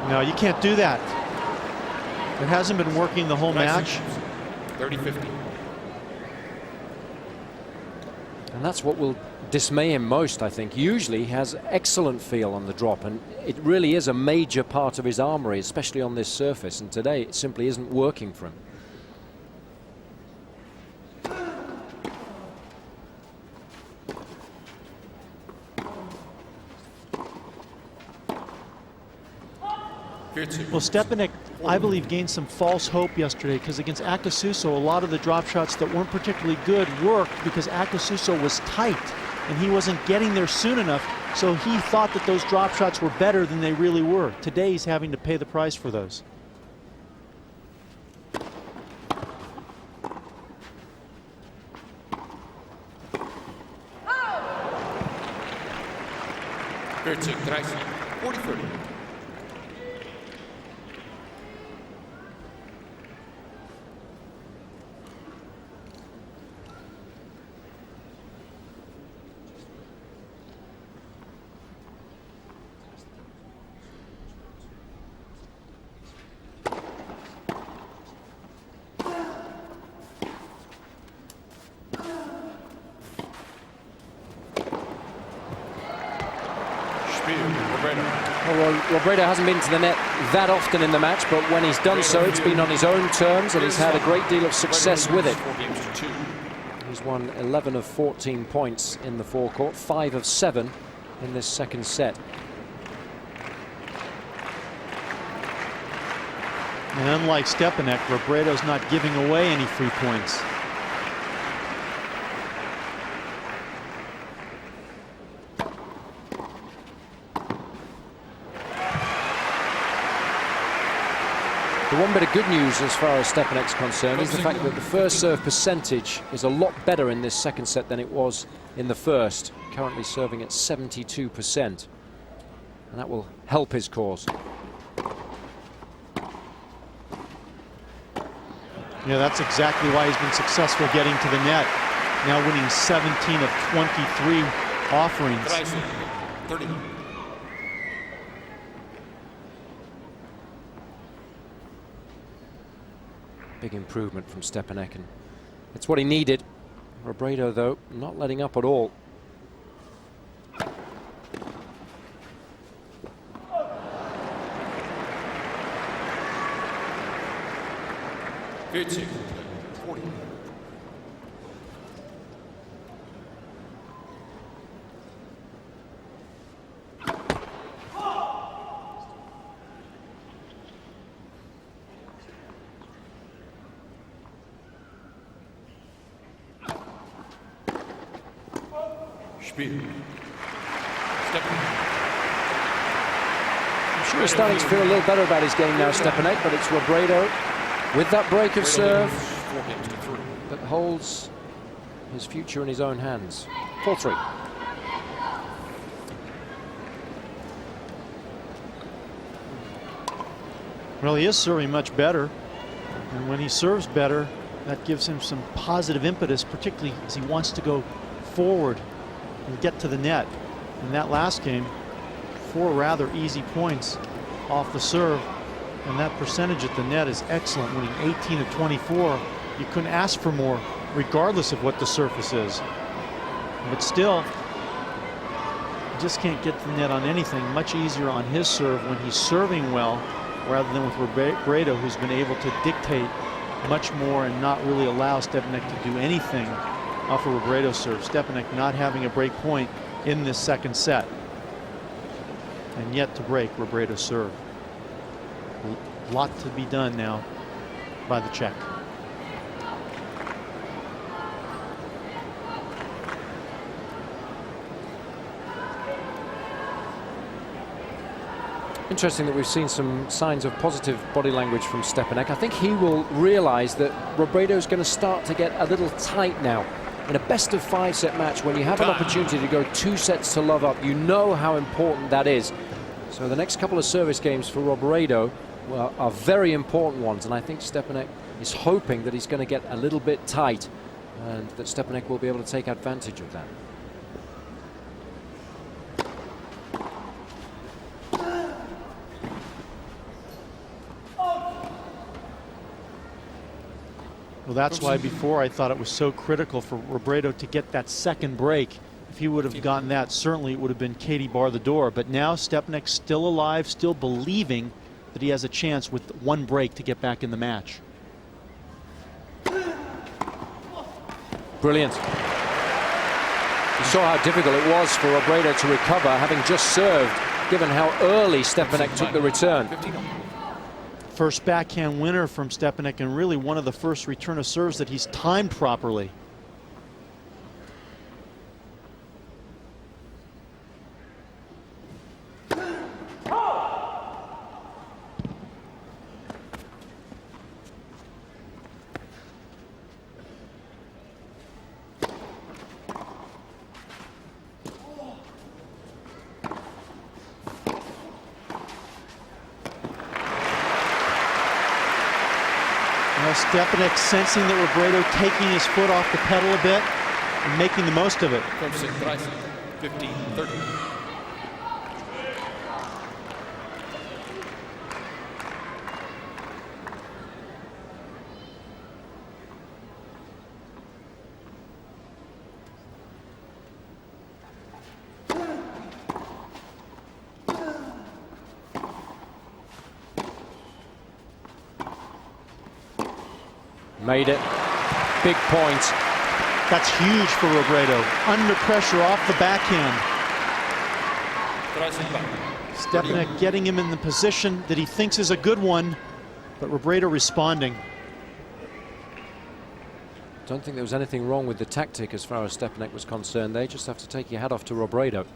No, you can't do that. It hasn't been working the whole match. 30-50. And that's what will dismay him most, I think. Usually he has excellent feel on the drop, and it really is a major part of his armory, especially on this surface, and today it simply isn't working for him. Well, Štěpánek, I believe, gained some false hope yesterday, because against Akasuso, a lot of the drop shots that weren't particularly good worked because Akasuso was tight and he wasn't getting there soon enough, so he thought that those drop shots were better than they really were. Today he's having to pay the price for those. Herzog, 40-30. Well, Robredo hasn't been to the net that often in the match, but when he's done so, it's been on his own terms, and he's had a great deal of success with it. He's won 11 of 14 points in the forecourt, 5 of 7 in this second set. And unlike Štěpánek, Robredo's not giving away any free points. The So one bit of good news as far as Štěpánek's concerned is the fact that the first serve percentage is a lot better in this second set than it was in the first. Currently serving at 72%. And that will help his cause. Yeah, that's exactly why he's been successful getting to the net. Now winning 17 of 23 offerings. 30. Big improvement from Štěpánek, and it's what he needed. Robredo, though, not letting up at all. Good 40. Spiel. I'm sure he's starting to feel a little better about his game now, Štěpánek, but it's Robredo with that break of serve that holds his future in his own hands. 4-3. Well, he is serving much better, and when he serves better, that gives him some positive impetus, particularly as he wants to go forward and get to the net. In that last game, 4 rather easy points off the serve, and that percentage at the net is excellent, winning 18 of 24. You couldn't ask for more, regardless of what the surface is. But still, you just can't get to the net on anything. Much easier on his serve when he's serving well, rather than with Robredo, who's been able to dictate much more and not really allow Štěpánek to do anything off of Robredo's serve. Štěpánek not having a break point in this second set, and yet to break Robredo's serve. A lot to be done now by the Czech. Interesting that we've seen some signs of positive body language from Štěpánek. I think he will realize that Robredo's going to start to get a little tight now. In a best of 5 set match, when you have an opportunity to go 2 sets to love up, you know how important that is. So the next couple of service games for Robredo are very important ones, and I think Štěpánek is hoping that he's going to get a little bit tight and that Štěpánek will be able to take advantage of that. Well, that's why before I thought it was so critical for Robredo to get that second break. If he would have gotten that, certainly it would have been Katie bar the door. But now Štěpánek still alive, still believing that he has a chance with 1 break to get back in the match. Brilliant. You saw how difficult it was for Robredo to recover, having just served, given how early Štěpánek took the return. First backhand winner from Štěpánek, and really one of the first return of serves that he's timed properly. Štěpánek sensing that Robredo taking his foot off the pedal a bit and making the most of it. 15-30. Made it. Big point. That's huge for Robredo. Under pressure off the backhand. Štěpánek getting him in the position that he thinks is a good one, but Robredo responding. Don't think there was anything wrong with the tactic as far as Štěpánek was concerned. They just have to take your hat off to Robredo.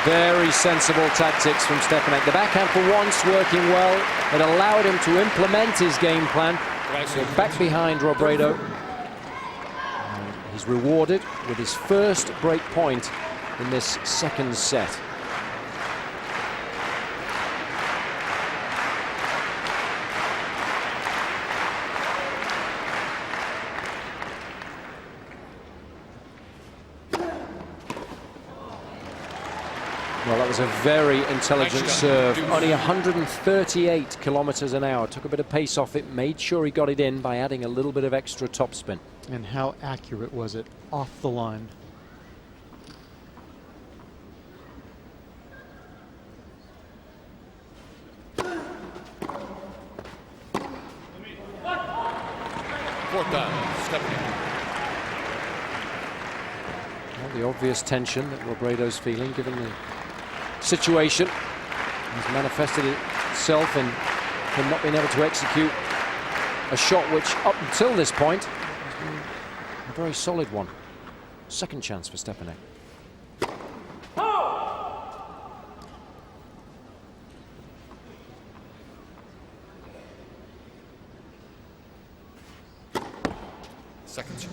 Very sensible tactics from Štěpánek. The backhand for once working well. It allowed him to implement his game plan. So back behind Robredo. And he's rewarded with his first break point in this second set. Well, that was a very intelligent serve. Only 138 kilometers an hour. Took a bit of pace off it, made sure he got it in by adding a little bit of extra topspin. And how accurate was it off the line? Fourth down, Štěpánek. Well, the obvious tension that Robredo's feeling, given the situation, has manifested itself in him not being able to execute a shot which, up until this point, has been a very solid one. Second chance for Štěpánek. Second shot.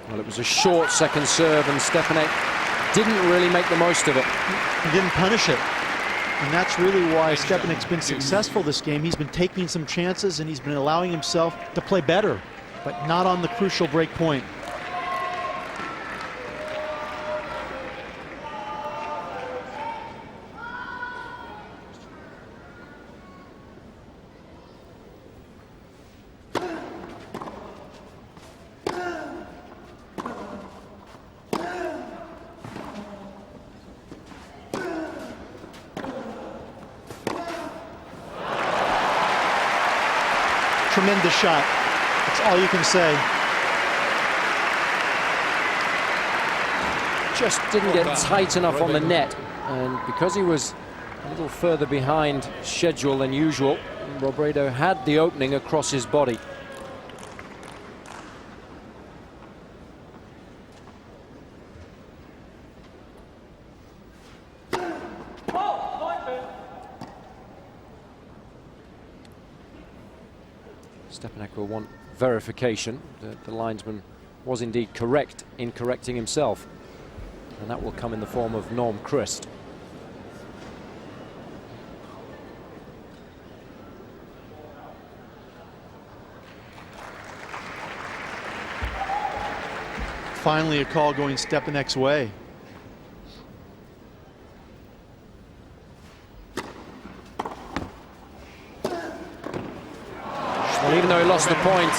Well, it was a short second serve, and Štěpánek didn't really make the most of it. He didn't punish it. And that's really why Štěpánek's been successful this game. He's been taking some chances and he's been allowing himself to play better, but not on the crucial break point. Tremendous shot. That's all you can say. Just didn't get tight enough on the net, and because he was a little further behind schedule than usual, Robredo had the opening across his body. Štěpánek will want verification that the linesman was indeed correct in correcting himself, and that will come in the form of Norm Christ. Finally a call going Štěpánek's way. Well, even though he lost the point,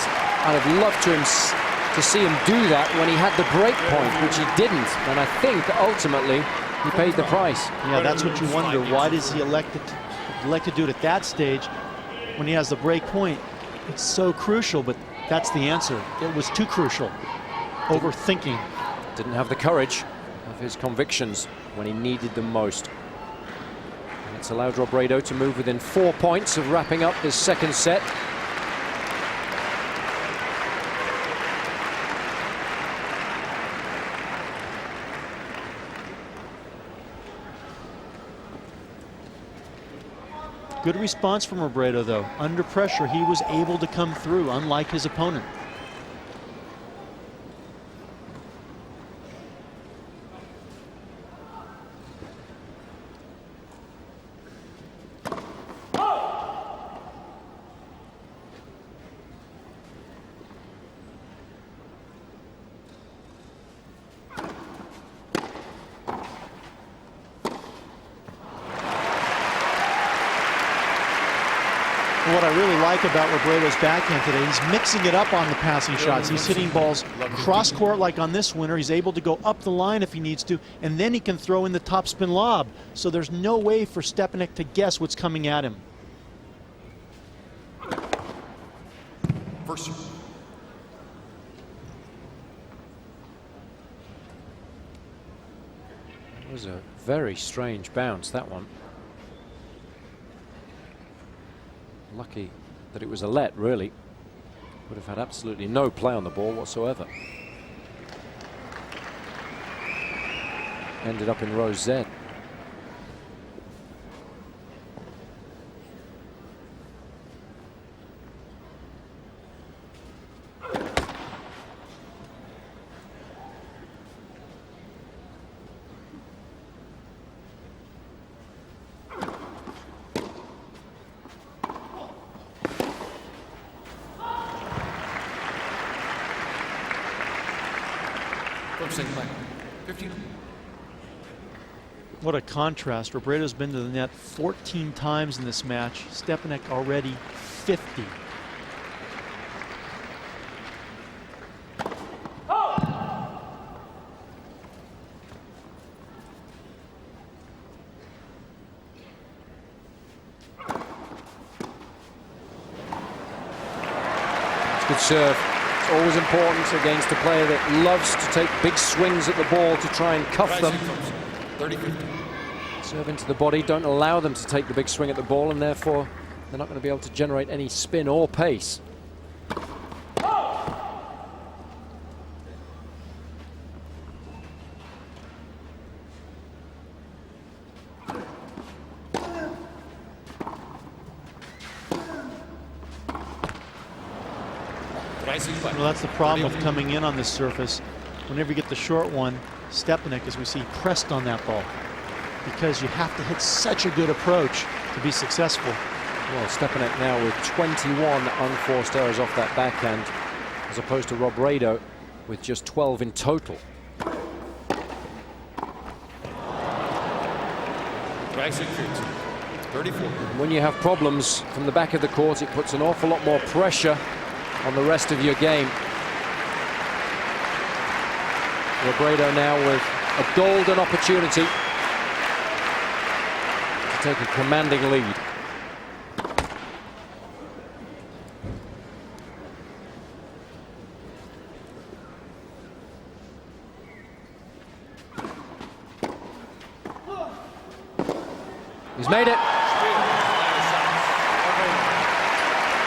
I'd have loved to see him do that when he had the break point, which he didn't. And I think ultimately he paid the price. Yeah, that's what you wonder. Why does he elect to do it at that stage when he has the break point? It's so crucial, but that's the answer. It was too crucial. Overthinking. Didn't have the courage of his convictions when he needed them most. And it's allowed Robredo to move within 4 points of wrapping up this second set. Good response from Robredo, though. Under pressure, he was able to come through, unlike his opponent. What I really like about Robredo's backhand today, he's mixing it up on the passing shots. He's hitting balls cross-court like on this winner. He's able to go up the line if he needs to, and then he can throw in the topspin lob. So there's no way for Štěpánek to guess what's coming at him. First. It was a very strange bounce, that one. Lucky that it was a let, really. Would have had absolutely no play on the ball whatsoever. Ended up in row Z. What a contrast. Robredo's been to the net 14 times in this match. Štěpánek already 50. Good serve. It's always important against a player that loves to take big swings at the ball to try and cuff them. 30-50. Serve into the body, don't allow them to take the big swing at the ball, and therefore they're not going to be able to generate any spin or pace. Well, that's the problem with coming in on this surface. Whenever you get the short one, Štěpánek, as we see, pressed on that ball, because you have to hit such a good approach to be successful. Well, Štěpánek now with 21 unforced errors off that backhand, as opposed to Robredo with just 12 in total. When you have problems from the back of the court, it puts an awful lot more pressure on the rest of your game. Robredo now with a golden opportunity to take a commanding lead. He's made it.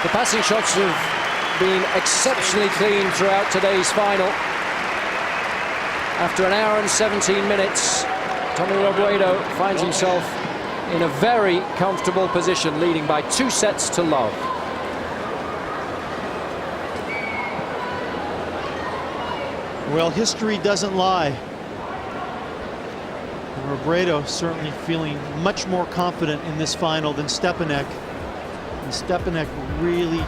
The passing shots have been exceptionally clean throughout today's final. After an hour and 17 minutes, Tommy Robredo finds himself in a very comfortable position, leading by 2 sets to love. Well, history doesn't lie. And Robredo certainly feeling much more confident in this final than Štěpánek. And Štěpánek really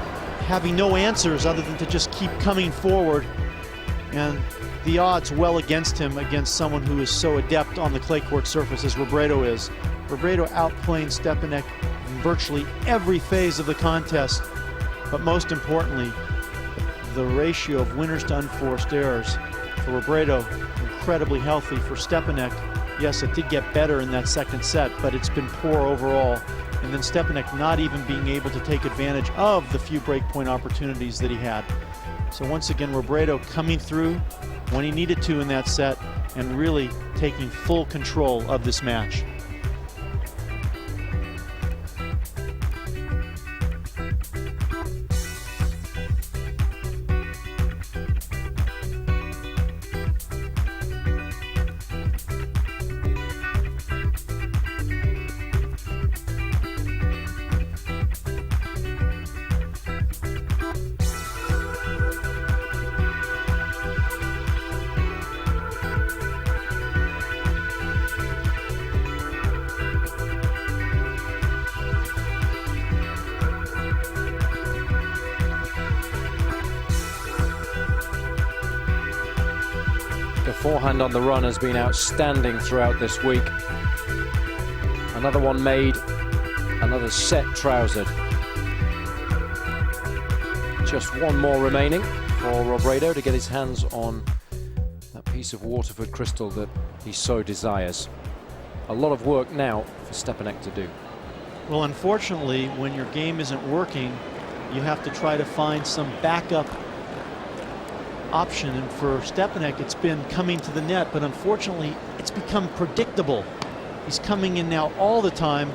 having no answers other than to just keep coming forward. And the odds well against him, against someone who is so adept on the clay court surface as Robredo is. Robredo outplaying Štěpánek in virtually every phase of the contest. But most importantly, the ratio of winners to unforced errors. For Robredo, incredibly healthy. For Štěpánek, yes, it did get better in that second set, but it's been poor overall. And then Štěpánek not even being able to take advantage of the few breakpoint opportunities that he had. So once again, Robredo coming through when he needed to in that set and really taking full control of this match. The forehand on the run has been outstanding throughout this week. Another one made, another set trousered. Just one more remaining for Robredo to get his hands on that piece of Waterford crystal that he so desires. A lot of work now for Štěpánek to do. Well, unfortunately, when your game isn't working, you have to try to find some backup option. And for Štěpánek, it's been coming to the net, but unfortunately, it's become predictable. He's coming in now all the time,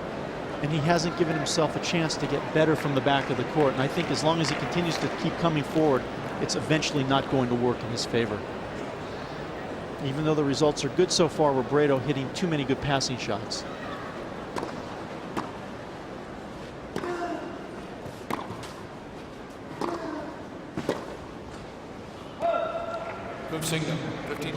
and he hasn't given himself a chance to get better from the back of the court. And I think as long as he continues to keep coming forward, it's eventually not going to work in his favor. Even though the results are good so far, Robredo hitting too many good passing shots. Move single, 15.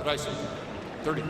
Racing, 30.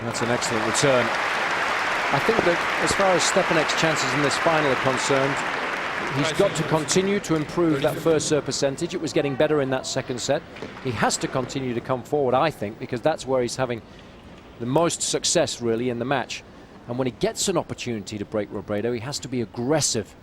That's an excellent return. I think that as far as Štěpánek's chances in this final are concerned, he's got to continue to improve that first serve percentage. It was getting better in that second set. He has to continue to come forward, I think, because that's where he's having the most success, really, in the match. And when he gets an opportunity to break Robredo, he has to be aggressive.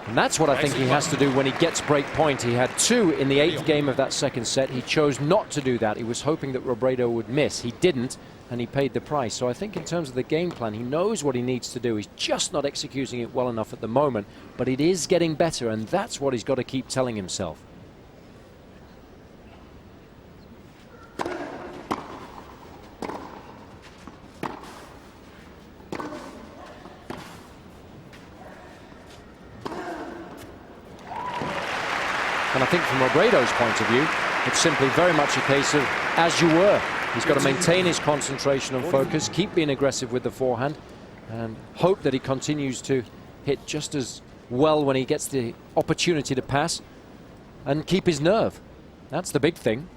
And that's what I think he has to do when he gets break point. He had 2 in the 8th game of that second set. He chose not to do that. He was hoping that Robredo would miss. He didn't, and he paid the price. So I think in terms of the game plan, he knows what he needs to do. He's just not executing it well enough at the moment, but it is getting better, and that's what he's got to keep telling himself. And I think from Robredo's point of view, it's simply very much a case of as you were. He's got to maintain his concentration and focus, keep being aggressive with the forehand, and hope that he continues to hit just as well when he gets the opportunity to pass, and keep his nerve. That's the big thing.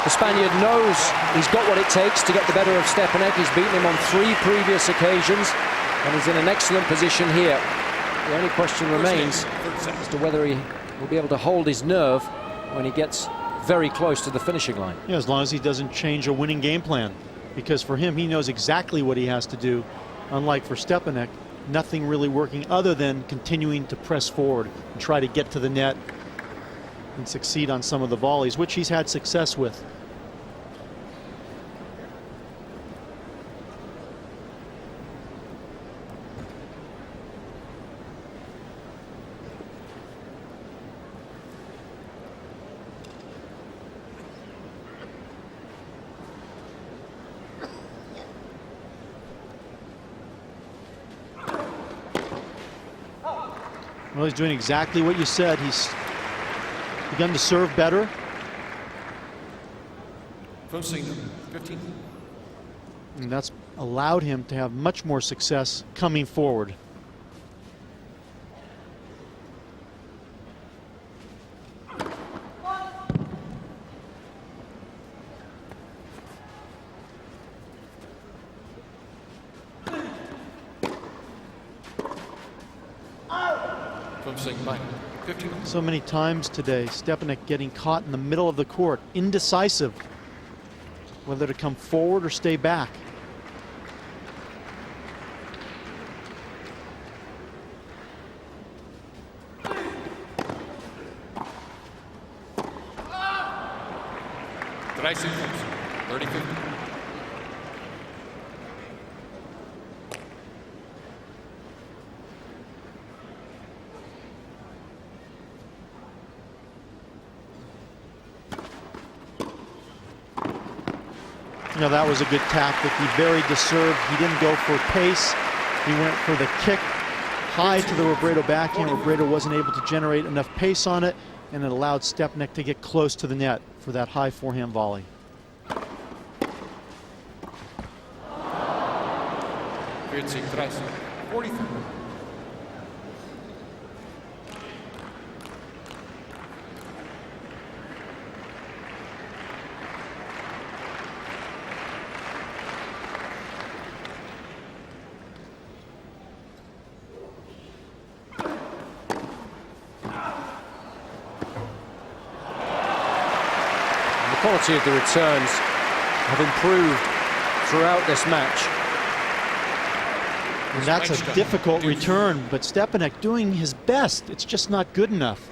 The Spaniard knows he's got what it takes to get the better of Štěpánek. He's beaten him on 3 previous occasions, and he's in an excellent position here. The only question remains as to whether he will be able to hold his nerve when he gets very close to the finishing line. Yeah, as long as he doesn't change a winning game plan. Because for him, he knows exactly what he has to do. Unlike for Štěpánek, nothing really working other than continuing to press forward and try to get to the net and succeed on some of the volleys, which he's had success with. Well, he's doing exactly what you said. He's begun to serve better. From single, 15. And that's allowed him to have much more success coming forward. From single, 15. So many times today, Štěpánek getting caught in the middle of the court, indecisive whether to come forward or stay back. Racing, 30, 50. You know, that was a good tactic. He varied the serve. He didn't go for pace. He went for the kick high to the Robredo backhand. Robredo wasn't able to generate enough pace on it, and it allowed Štěpánek to get close to the net for that high forehand volley. 43. The quality of the returns have improved throughout this match. And that's a difficult return, but Štěpánek doing his best. It's just not good enough.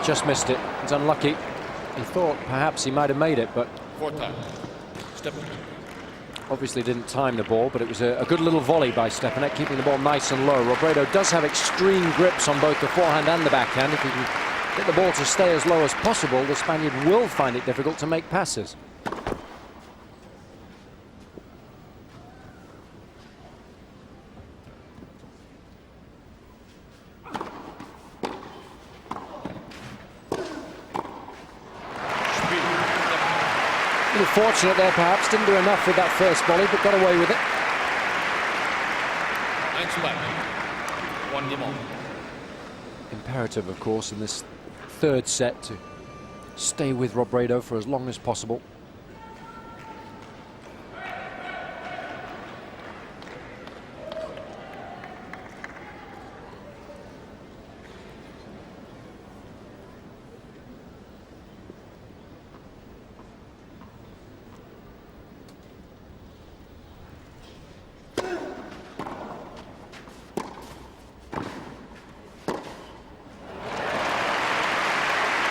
Just missed it. It's unlucky. He thought perhaps he might have made it, but 4 time. obviously didn't time the ball, but it was a good little volley by Štěpánek, keeping the ball nice and low. Robredo does have extreme grips on both the forehand and the backhand. If he can get the ball to stay as low as possible, the Spaniard will find it difficult to make passes. A little fortunate there, perhaps. Didn't do enough with that first volley, but got away with it. 1 game. Imperative, of course, in this third set to stay with Robredo for as long as possible.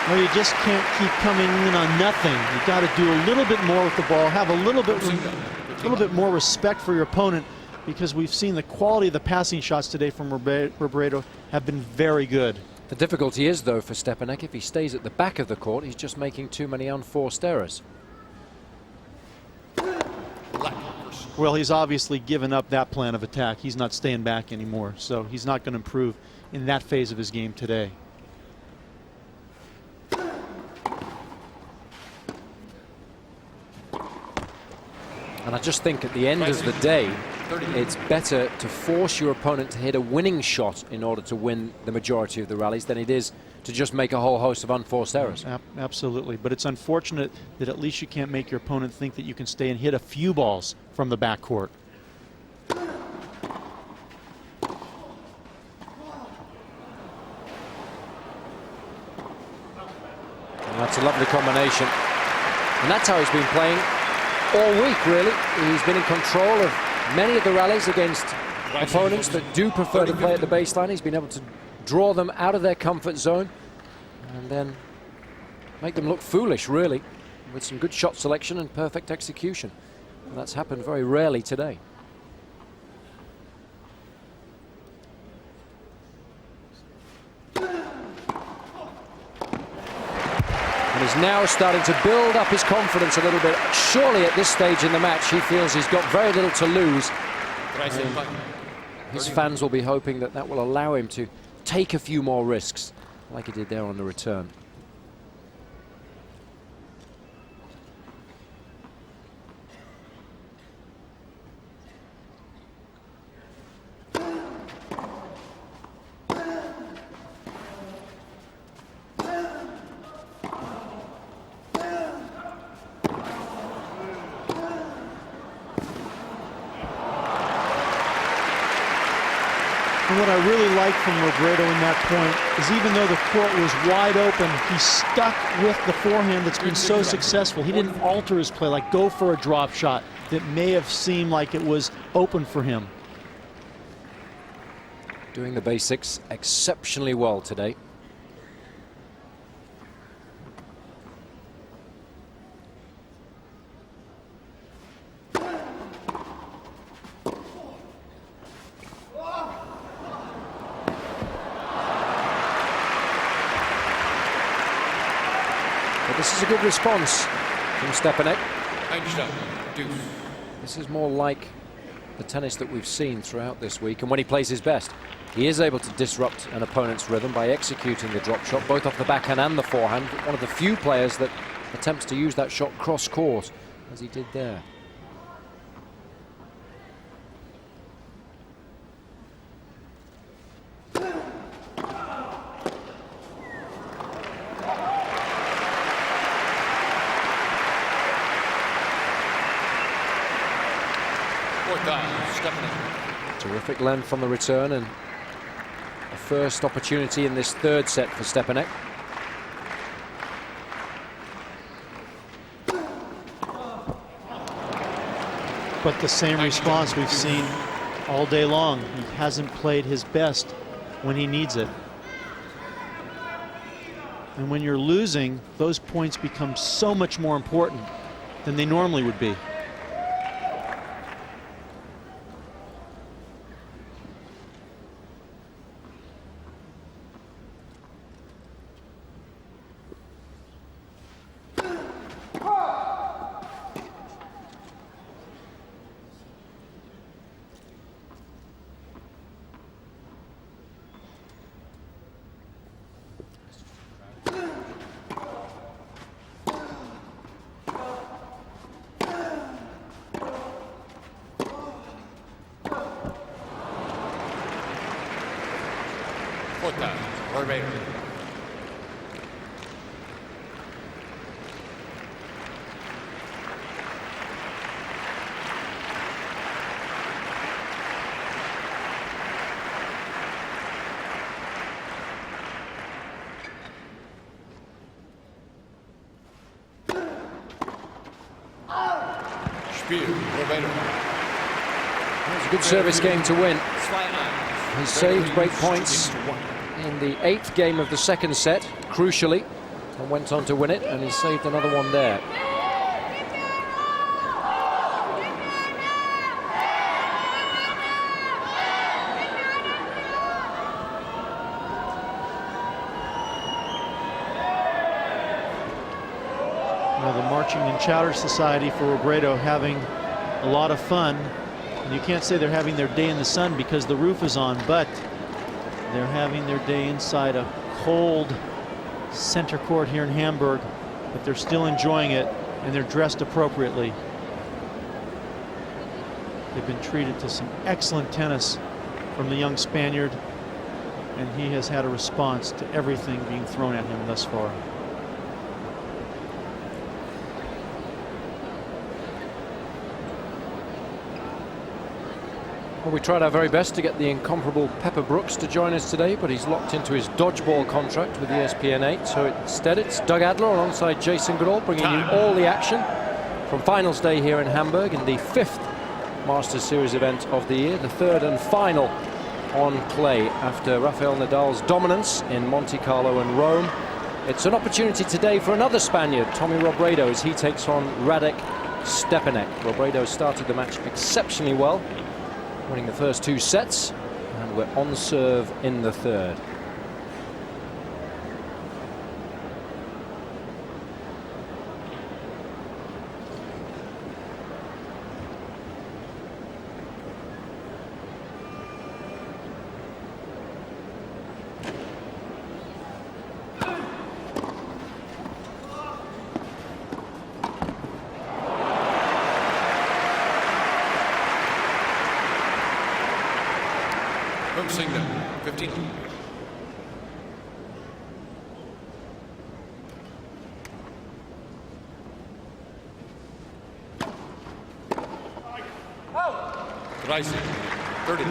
Well, you just can't keep coming in on nothing. You've got to do a little bit more with the ball, have a little bit more respect for your opponent, because we've seen the quality of the passing shots today from Robredo have been very good. The difficulty is, though, for Štěpánek, if he stays at the back of the court, he's just making too many unforced errors. Well, he's obviously given up that plan of attack. He's not staying back anymore, so he's not going to improve in that phase of his game today. And I just think at the end of the day, it's better to force your opponent to hit a winning shot in order to win the majority of the rallies than it is to just make a whole host of unforced errors. Absolutely, but it's unfortunate that at least you can't make your opponent think that you can stay and hit a few balls from the backcourt. And that's a lovely combination. And that's how he's been playing all week, really. He's been in control of many of the rallies against opponents that do prefer to play at the baseline. He's been able to draw them out of their comfort zone and then make them look foolish, really, with some good shot selection and perfect execution. And that's happened very rarely today. And he's now starting to build up his confidence a little bit. Surely at this stage in the match, he feels he's got very little to lose. His fans will be hoping that that will allow him to take a few more risks, like he did there on the return. And what I really like from Robredo in that point is, even though the court was wide open, he stuck with the forehand that's been so successful. He didn't alter his play, like go for a drop shot that may have seemed like it was open for him. Doing the basics exceptionally well today. This is a good response from Štěpánek. Einstein, deuce. This is more like the tennis that we've seen throughout this week, and when he plays his best, he is able to disrupt an opponent's rhythm by executing the drop shot, both off the backhand and the forehand. One of the few players that attempts to use that shot cross-court, as he did there. Terrific length on the return, and a first opportunity in this third set for Štěpánek. But the same response we've seen all day long. He hasn't played his best when he needs it. And when you're losing, those points become so much more important than they normally would be. Robredo. Spiel, Robredo. It's a good service game to win. He saved break points in the 8th game of the second set, crucially, and went on to win it, and he saved another one there. Well, the Marching and Chowder Society for Robredo having a lot of fun. And you can't say they're having their day in the sun because the roof is on, but they're having their day inside a cold center court here in Hamburg, but they're still enjoying it, and they're dressed appropriately. They've been treated to some excellent tennis from the young Spaniard, and he has had a response to everything being thrown at him thus far. Well, we tried our very best to get the incomparable Pepper Brooks to join us today, but he's locked into his dodgeball contract with ESPN 8. So instead, it's Doug Adler alongside Jason Goodall, bringing you all the action from finals day here in Hamburg in the 5th Masters Series event of the year, the 3rd and final on clay after Rafael Nadal's dominance in Monte Carlo and Rome. It's an opportunity today for another Spaniard, Tommy Robredo, as he takes on Radek Štěpánek. Robredo started the match exceptionally well, winning the first 2 sets, and we're on serve in the 3rd. Singer, 15. Rising, 30.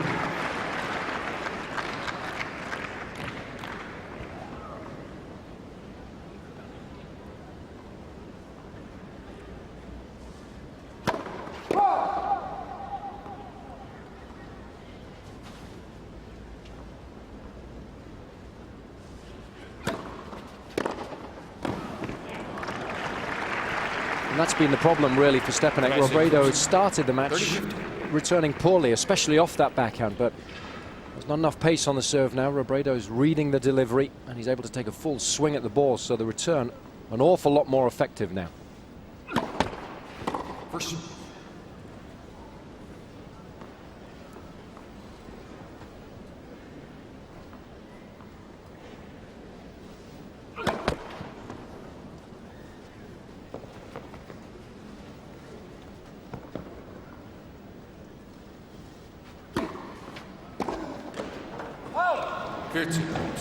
And that's been the problem really for Štěpánek. Robredo started the match returning poorly, especially off that backhand, but there's not enough pace on the serve now. Robredo's reading the delivery, and he's able to take a full swing at the ball, so the return an awful lot more effective now. First.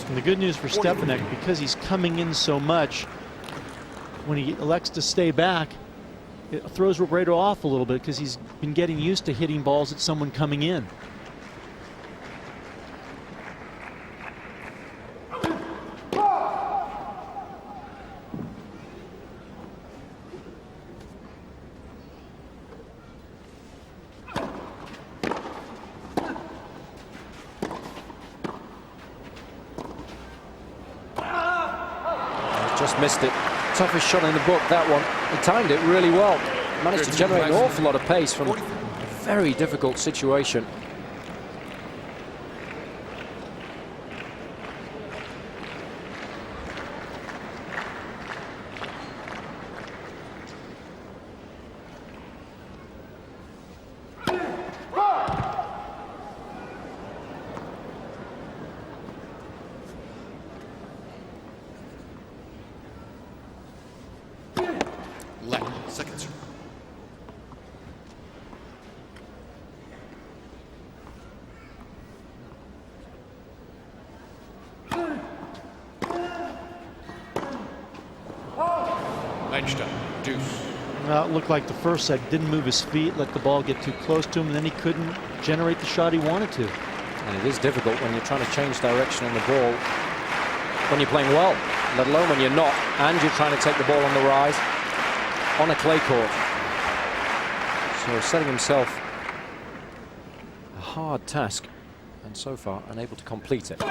And the good news for Štěpánek, because he's coming in so much, when he elects to stay back, it throws Robredo off a little bit because he's been getting used to hitting balls at someone coming in. Just missed it. Toughest shot in the book, that one. He timed it really well. Managed to generate an awful lot of pace from a very difficult situation. Second serve. Deuce. Well, it looked like the first set didn't move his feet, let the ball get too close to him, and then he couldn't generate the shot he wanted to. And it is difficult when you're trying to change direction on the ball when you're playing well, let alone when you're not, and you're trying to take the ball on the rise on a clay court. So setting himself a hard task, and so far unable to complete it.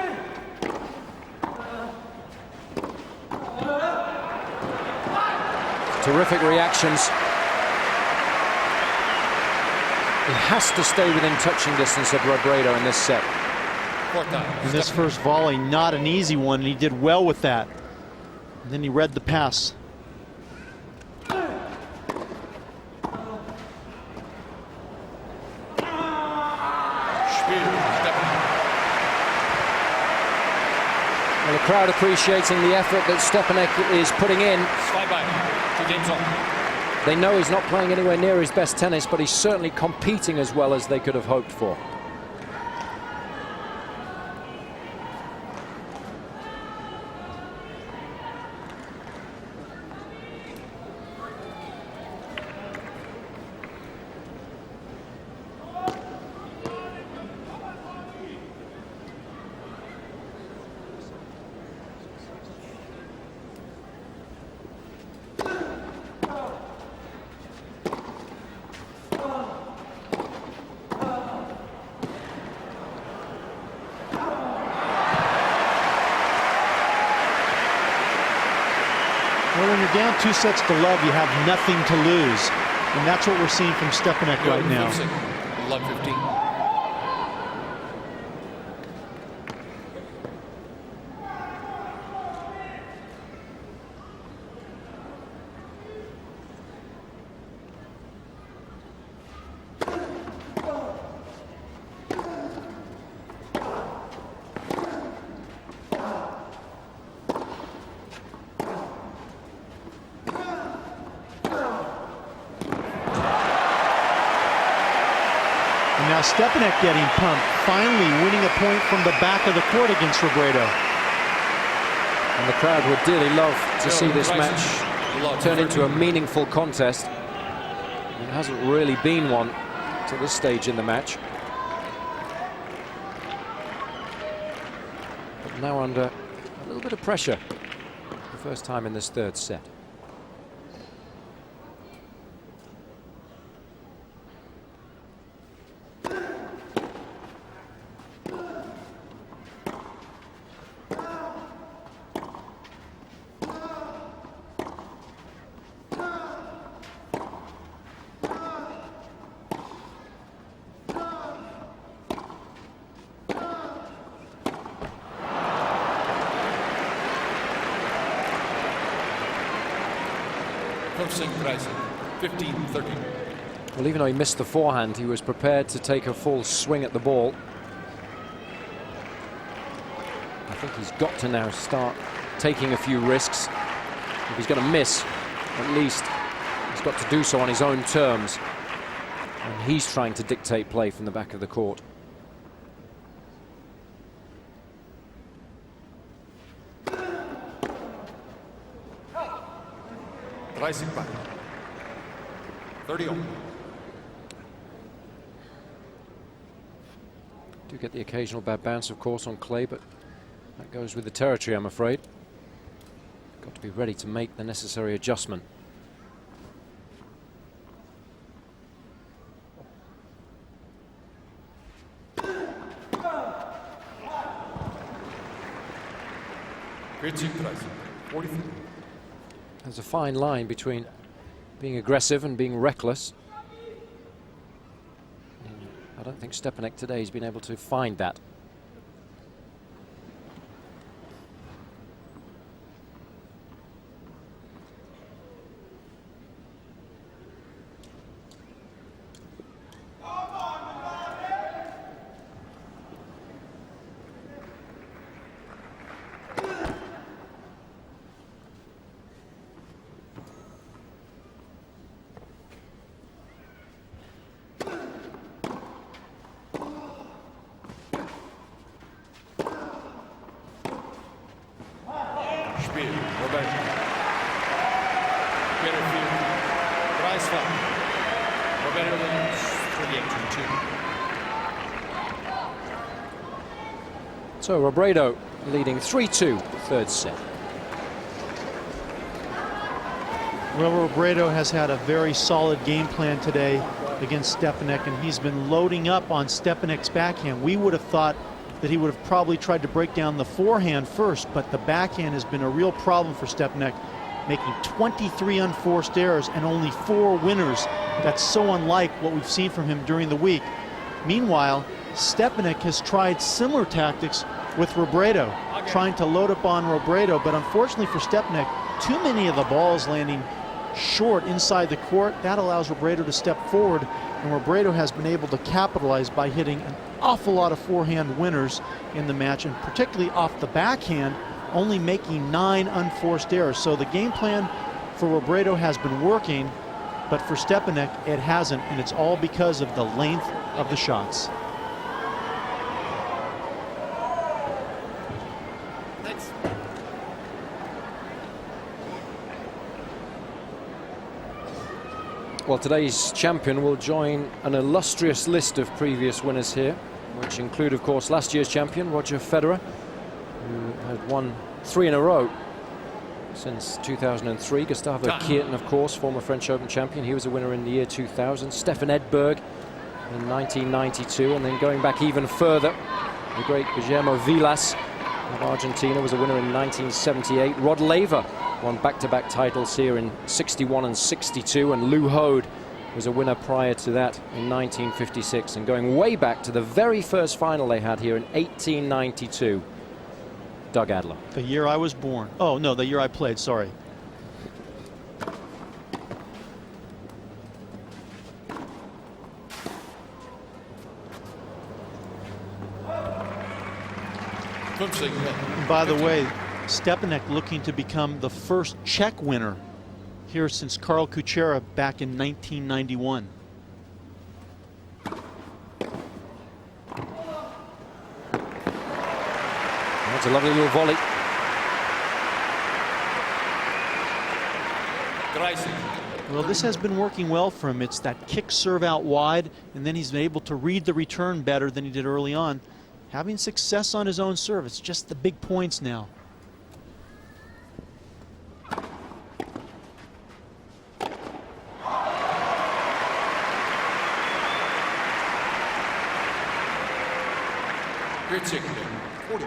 Terrific reactions. He has to stay within touching distance of Robredo in this set. And this first volley, not an easy one, and he did well with that. And then he read the pass. Well, the crowd appreciating the effort that Štěpánek is putting in. 2 games on. They know he's not playing anywhere near his best tennis, but he's certainly competing as well as they could have hoped for. Well, when you're down 2 sets to love, you have nothing to lose. And that's what we're seeing from Štěpánek right now. 11-15. Now Štěpánek getting pumped, finally winning a point from the back of the court against Robredo. And the crowd would dearly love to see this match turn into a meaningful contest. It hasn't really been one to this stage in the match. But now under a little bit of pressure, the first time in this third set. 15, 13. Well, even though he missed the forehand, he was prepared to take a full swing at the ball. I think he's got to now start taking a few risks. If he's going to miss, at least he's got to do so on his own terms. And he's trying to dictate play from the back of the court. Rising back. 30 on. Do get the occasional bad bounce, of course, on clay, but that goes with the territory, I'm afraid. Got to be ready to make the necessary adjustment. Great 43. There's a fine line between being aggressive and being reckless. I don't think Štěpánek today has been able to find that. So Robredo leading 3-2, third set. Well, Robredo has had a very solid game plan today against Štěpánek, and he's been loading up on Štěpánek's backhand. We would have thought that he would have probably tried to break down the forehand first, but the backhand has been a real problem for Štěpánek, making 23 unforced errors and only 4 winners. That's so unlike what we've seen from him during the week. Meanwhile, Štěpánek has tried similar tactics with Robredo, trying to load up on Robredo, but unfortunately for Štěpánek, too many of the balls landing short inside the court. That allows Robredo to step forward, and Robredo has been able to capitalize by hitting an awful lot of forehand winners in the match, and particularly off the backhand, only making 9 unforced errors. So the game plan for Robredo has been working, but for Štěpánek it hasn't, and it's all because of the length of the shots. Well, today's champion will join an illustrious list of previous winners here, which include, of course, last year's champion, Roger Federer, who had won 3 in a row since 2003. Gustavo Kuerten, of course, former French Open champion. He was a winner in the year 2000. Stefan Edberg in 1992. And then going back even further, the great Guillermo Vilas of Argentina was a winner in 1978. Rod Laver won back-to-back titles here in 61 and 62, and Lou Hode was a winner prior to that in 1956. And going way back to the very first final they had here in 1892, Doug Adler. The year I was born. Oh, no, the year I played, sorry. And by the way, Štěpánek looking to become the first Czech winner here since Karl Kuchera back in 1991. That's a lovely little volley. Well, this has been working well for him. It's that kick serve out wide, and then he's been able to read the return better than he did early on. Having success on his own serve. It's just the big points now. Great 40.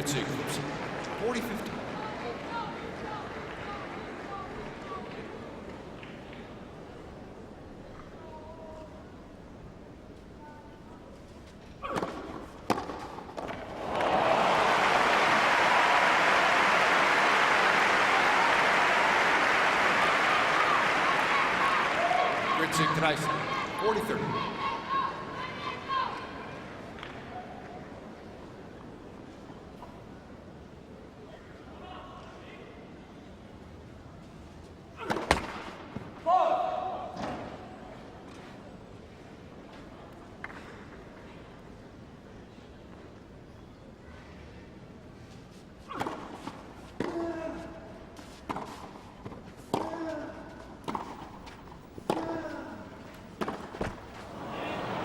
Great save, 40-50. Great save, 40-30.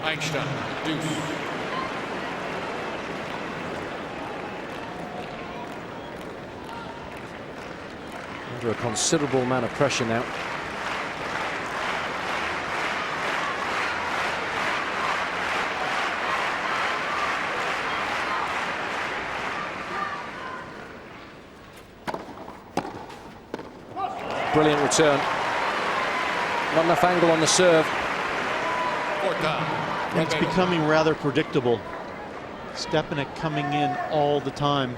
Einstein, deuce. Under a considerable amount of pressure now. Brilliant return. Not enough angle on the serve. It's becoming rather predictable. Štěpánek coming in all the time.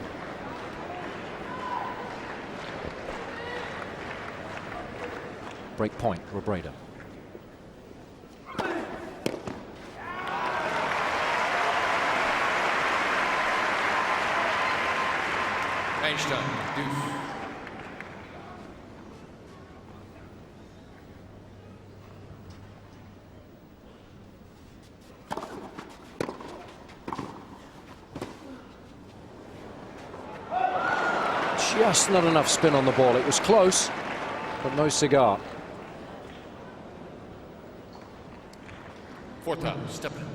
Break point, Robredo. Einstein, deuce. Just not enough spin on the ball. It was close, but no cigar. Fourth out, Štěpánek.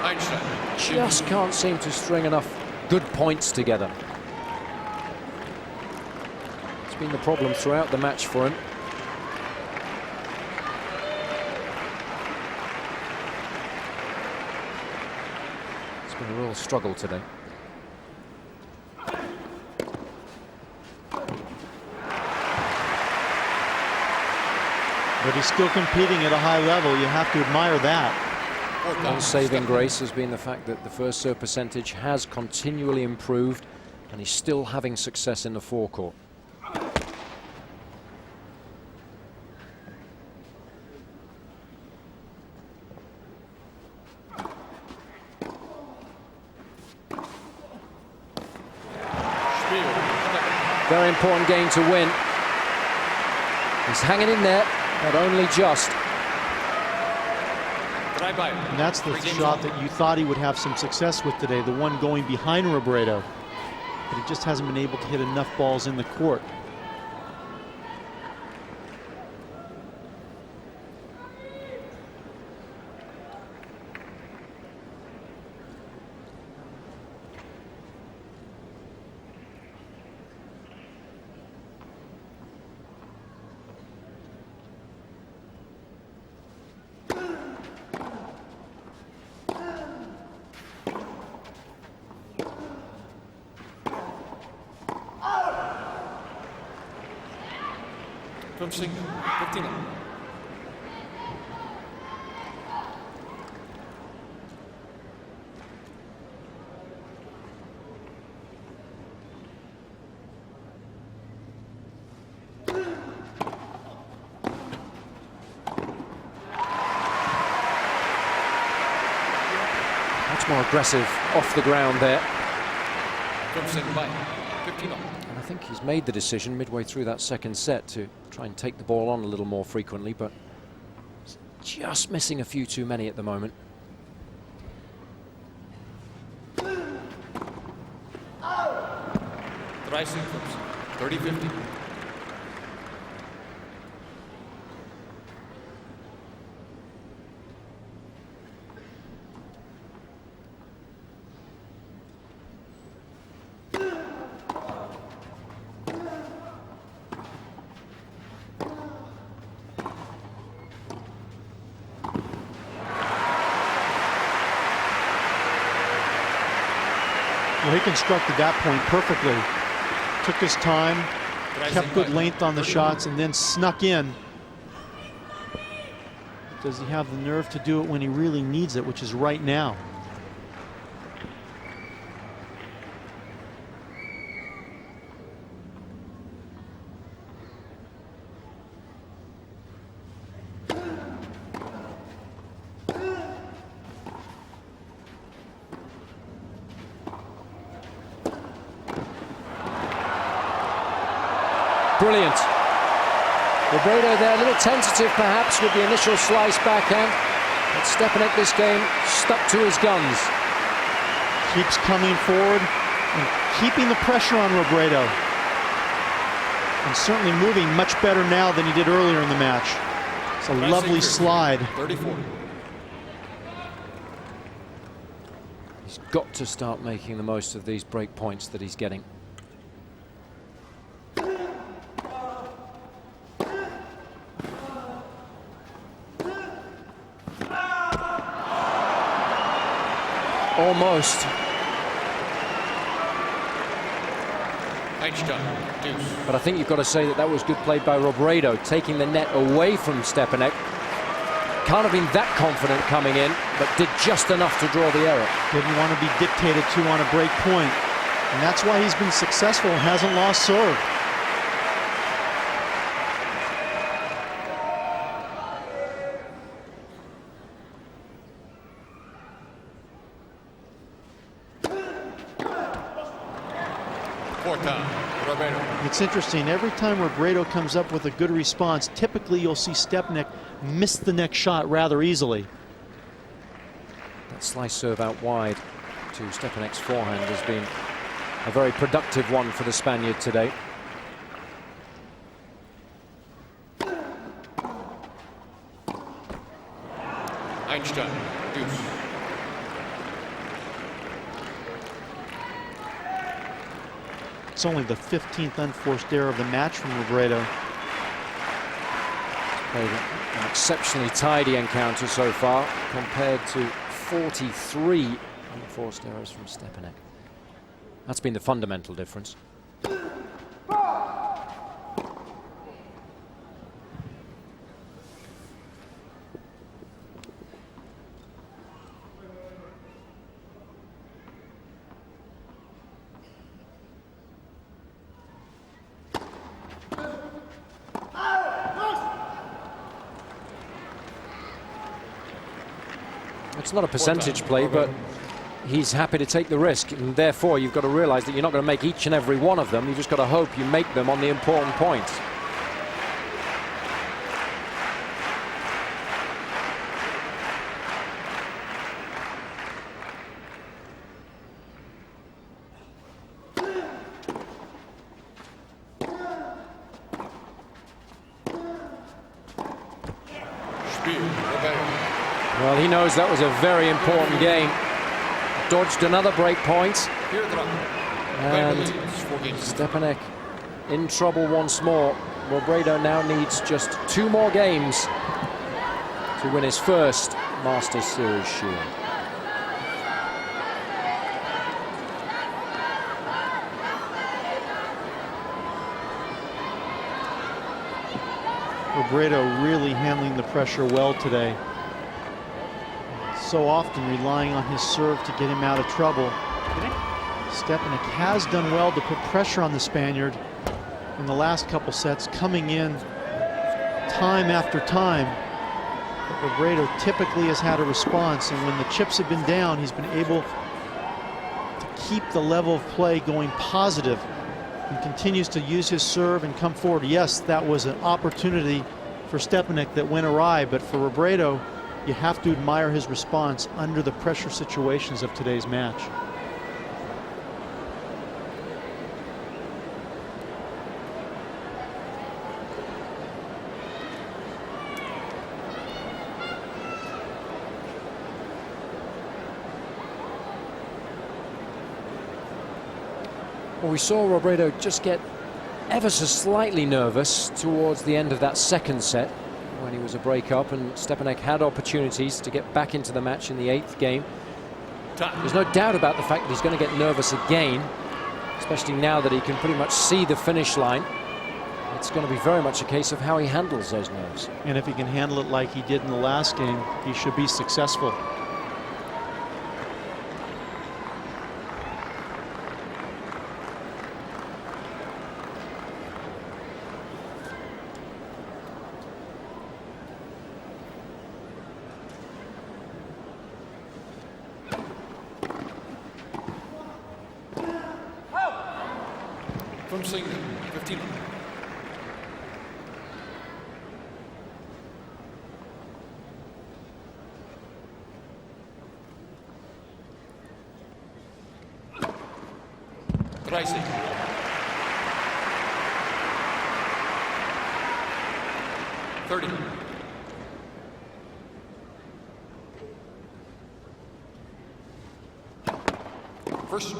Einstein. Just can't seem to string enough good points together. It's been the problem throughout the match for him. It's been a real struggle today. But he's still competing at a high level. You have to admire that. One saving grace has been the fact that the first serve percentage has continually improved, and he's still having success in the forecourt. Very important game to win. He's hanging in there, but only just. And that's the shot that you thought he would have some success with today, the one going behind Robredo. But he just hasn't been able to hit enough balls in the court. From single, 59. Much more aggressive off the ground there. From single by 59. And I think he's made the decision midway through that second set to try and take the ball on a little more frequently, but just missing a few too many at the moment. Rising from 30-50. Well, he constructed that point perfectly. Took his time, kept good length on the shots, and then snuck in. Does he have the nerve to do it when he really needs it, which is right now? Brilliant. Robredo there, a little tentative perhaps with the initial slice backhand. But Štěpánek this game stuck to his guns. Keeps coming forward and keeping the pressure on Robredo. And certainly moving much better now than he did earlier in the match. It's a lovely slide. 34. He's got to start making the most of these break points that he's getting. Almost. Einstein, deuce. But I think you've got to say that that was good play by Robredo, taking the net away from Štěpánek. Can't have been that confident coming in, but did just enough to draw the error. Didn't want to be dictated to on a break point. And that's why he's been successful and hasn't lost serve. It's interesting, every time Robredo comes up with a good response, typically you'll see Štěpánek miss the next shot rather easily. That slice serve out wide to Štěpánek's forehand has been a very productive one for the Spaniard today. Einstein, deuce. It's only the 15th unforced error of the match from Robredo. Played an exceptionally tidy encounter so far, compared to 43 unforced errors from Štěpánek. That's been the fundamental difference. It's not a percentage play, but he's happy to take the risk, and therefore you've got to realize that you're not going to make each and every one of them. You've just got to hope you make them on the important points. Well, he knows that was a very important game. Dodged another break point. And Štěpánek in trouble once more. Robredo now needs just 2 more games to win his first Masters Series Shield. Robredo really handling the pressure well today. So often relying on his serve to get him out of trouble. Štěpánek has done well to put pressure on the Spaniard in the last couple sets, coming in time after time. But Robredo typically has had a response, and when the chips have been down, he's been able to keep the level of play going positive and continues to use his serve and come forward. Yes, that was an opportunity for Štěpánek that went awry, but for Robredo, you have to admire his response under the pressure situations of today's match. Well, we saw Robredo just get ever so slightly nervous towards the end of that second set, when he was a break up, and Štěpánek had opportunities to get back into the match in the 8th game. There's no doubt about the fact that he's going to get nervous again, especially now that he can pretty much see the finish line. It's going to be very much a case of how he handles those nerves. And if he can handle it like he did in the last game, he should be successful. From single, 15. Pricing. $30. First.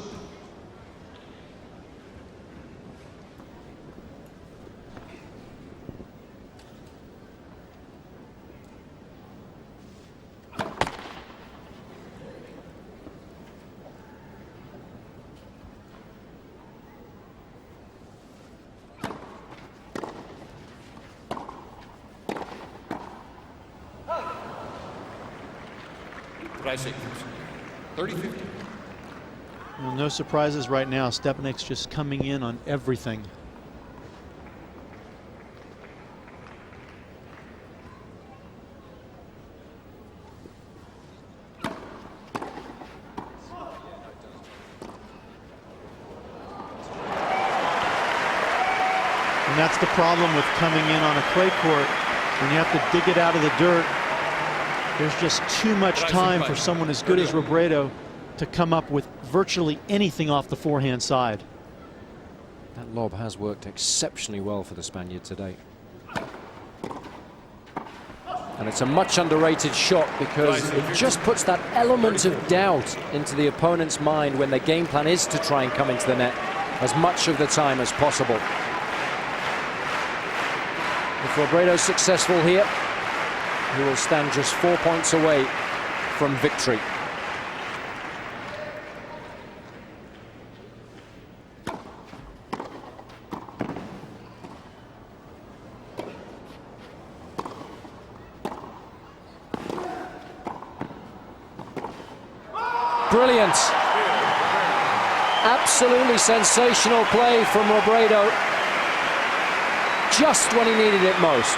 Pricing. 30-50. Well, no surprises right now. Štěpánek's just coming in on everything. And that's the problem with coming in on a clay court. When you have to dig it out of the dirt, there's just too much time for someone as good as Robredo to come up with virtually anything off the forehand side. That lob has worked exceptionally well for the Spaniard today. And it's a much underrated shot because it just puts that element of doubt into the opponent's mind when their game plan is to try and come into the net as much of the time as possible. If Robredo's successful here, he will stand just 4 points away from victory. Brilliant. Absolutely sensational play from Robredo, just when he needed it most.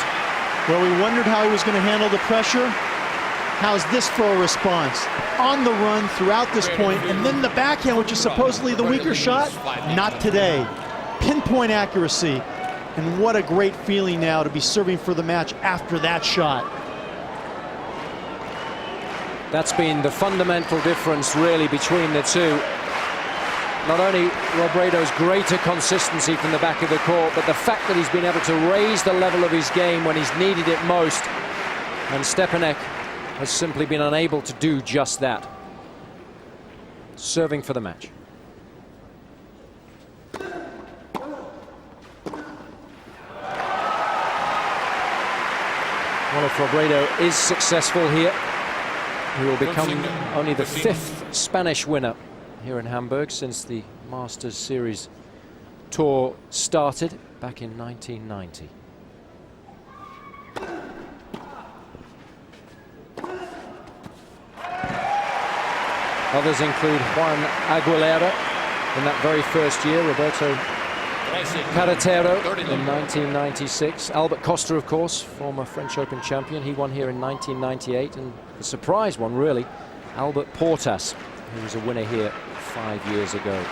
Well, we wondered how he was going to handle the pressure. How's this for a response? On the run throughout this point, and then the backhand, which is supposedly the weaker shot, not today. Pinpoint accuracy, and what a great feeling now to be serving for the match after that shot. That's been the fundamental difference, really, between the two. Not only Robredo's greater consistency from the back of the court, but the fact that he's been able to raise the level of his game when he's needed it most. And Štěpánek has simply been unable to do just that. Serving for the match. Well, if Robredo is successful here, he will become only the 5th Spanish winner here in Hamburg since the Masters Series tour started back in 1990. Others include Juan Aguilera in that very first year, Roberto Carretero in 1996, Albert Costa, of course, former French Open champion. He won here in 1998, and the surprise one, really, Albert Portas, who was a winner here 5 years ago.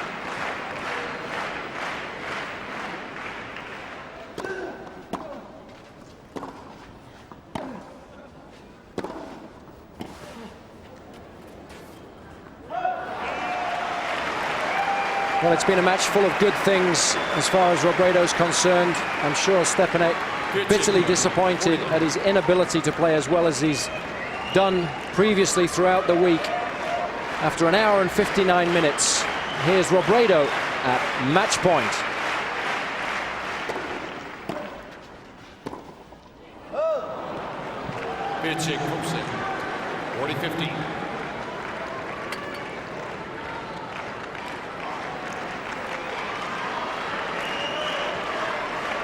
Well, it's been a match full of good things as far as Robredo's concerned. I'm sure Štěpánek bitterly disappointed at his inability to play as well as he's done previously throughout the week. After an hour and 59 minutes, here's Robredo at match point. Pitching from 40-15.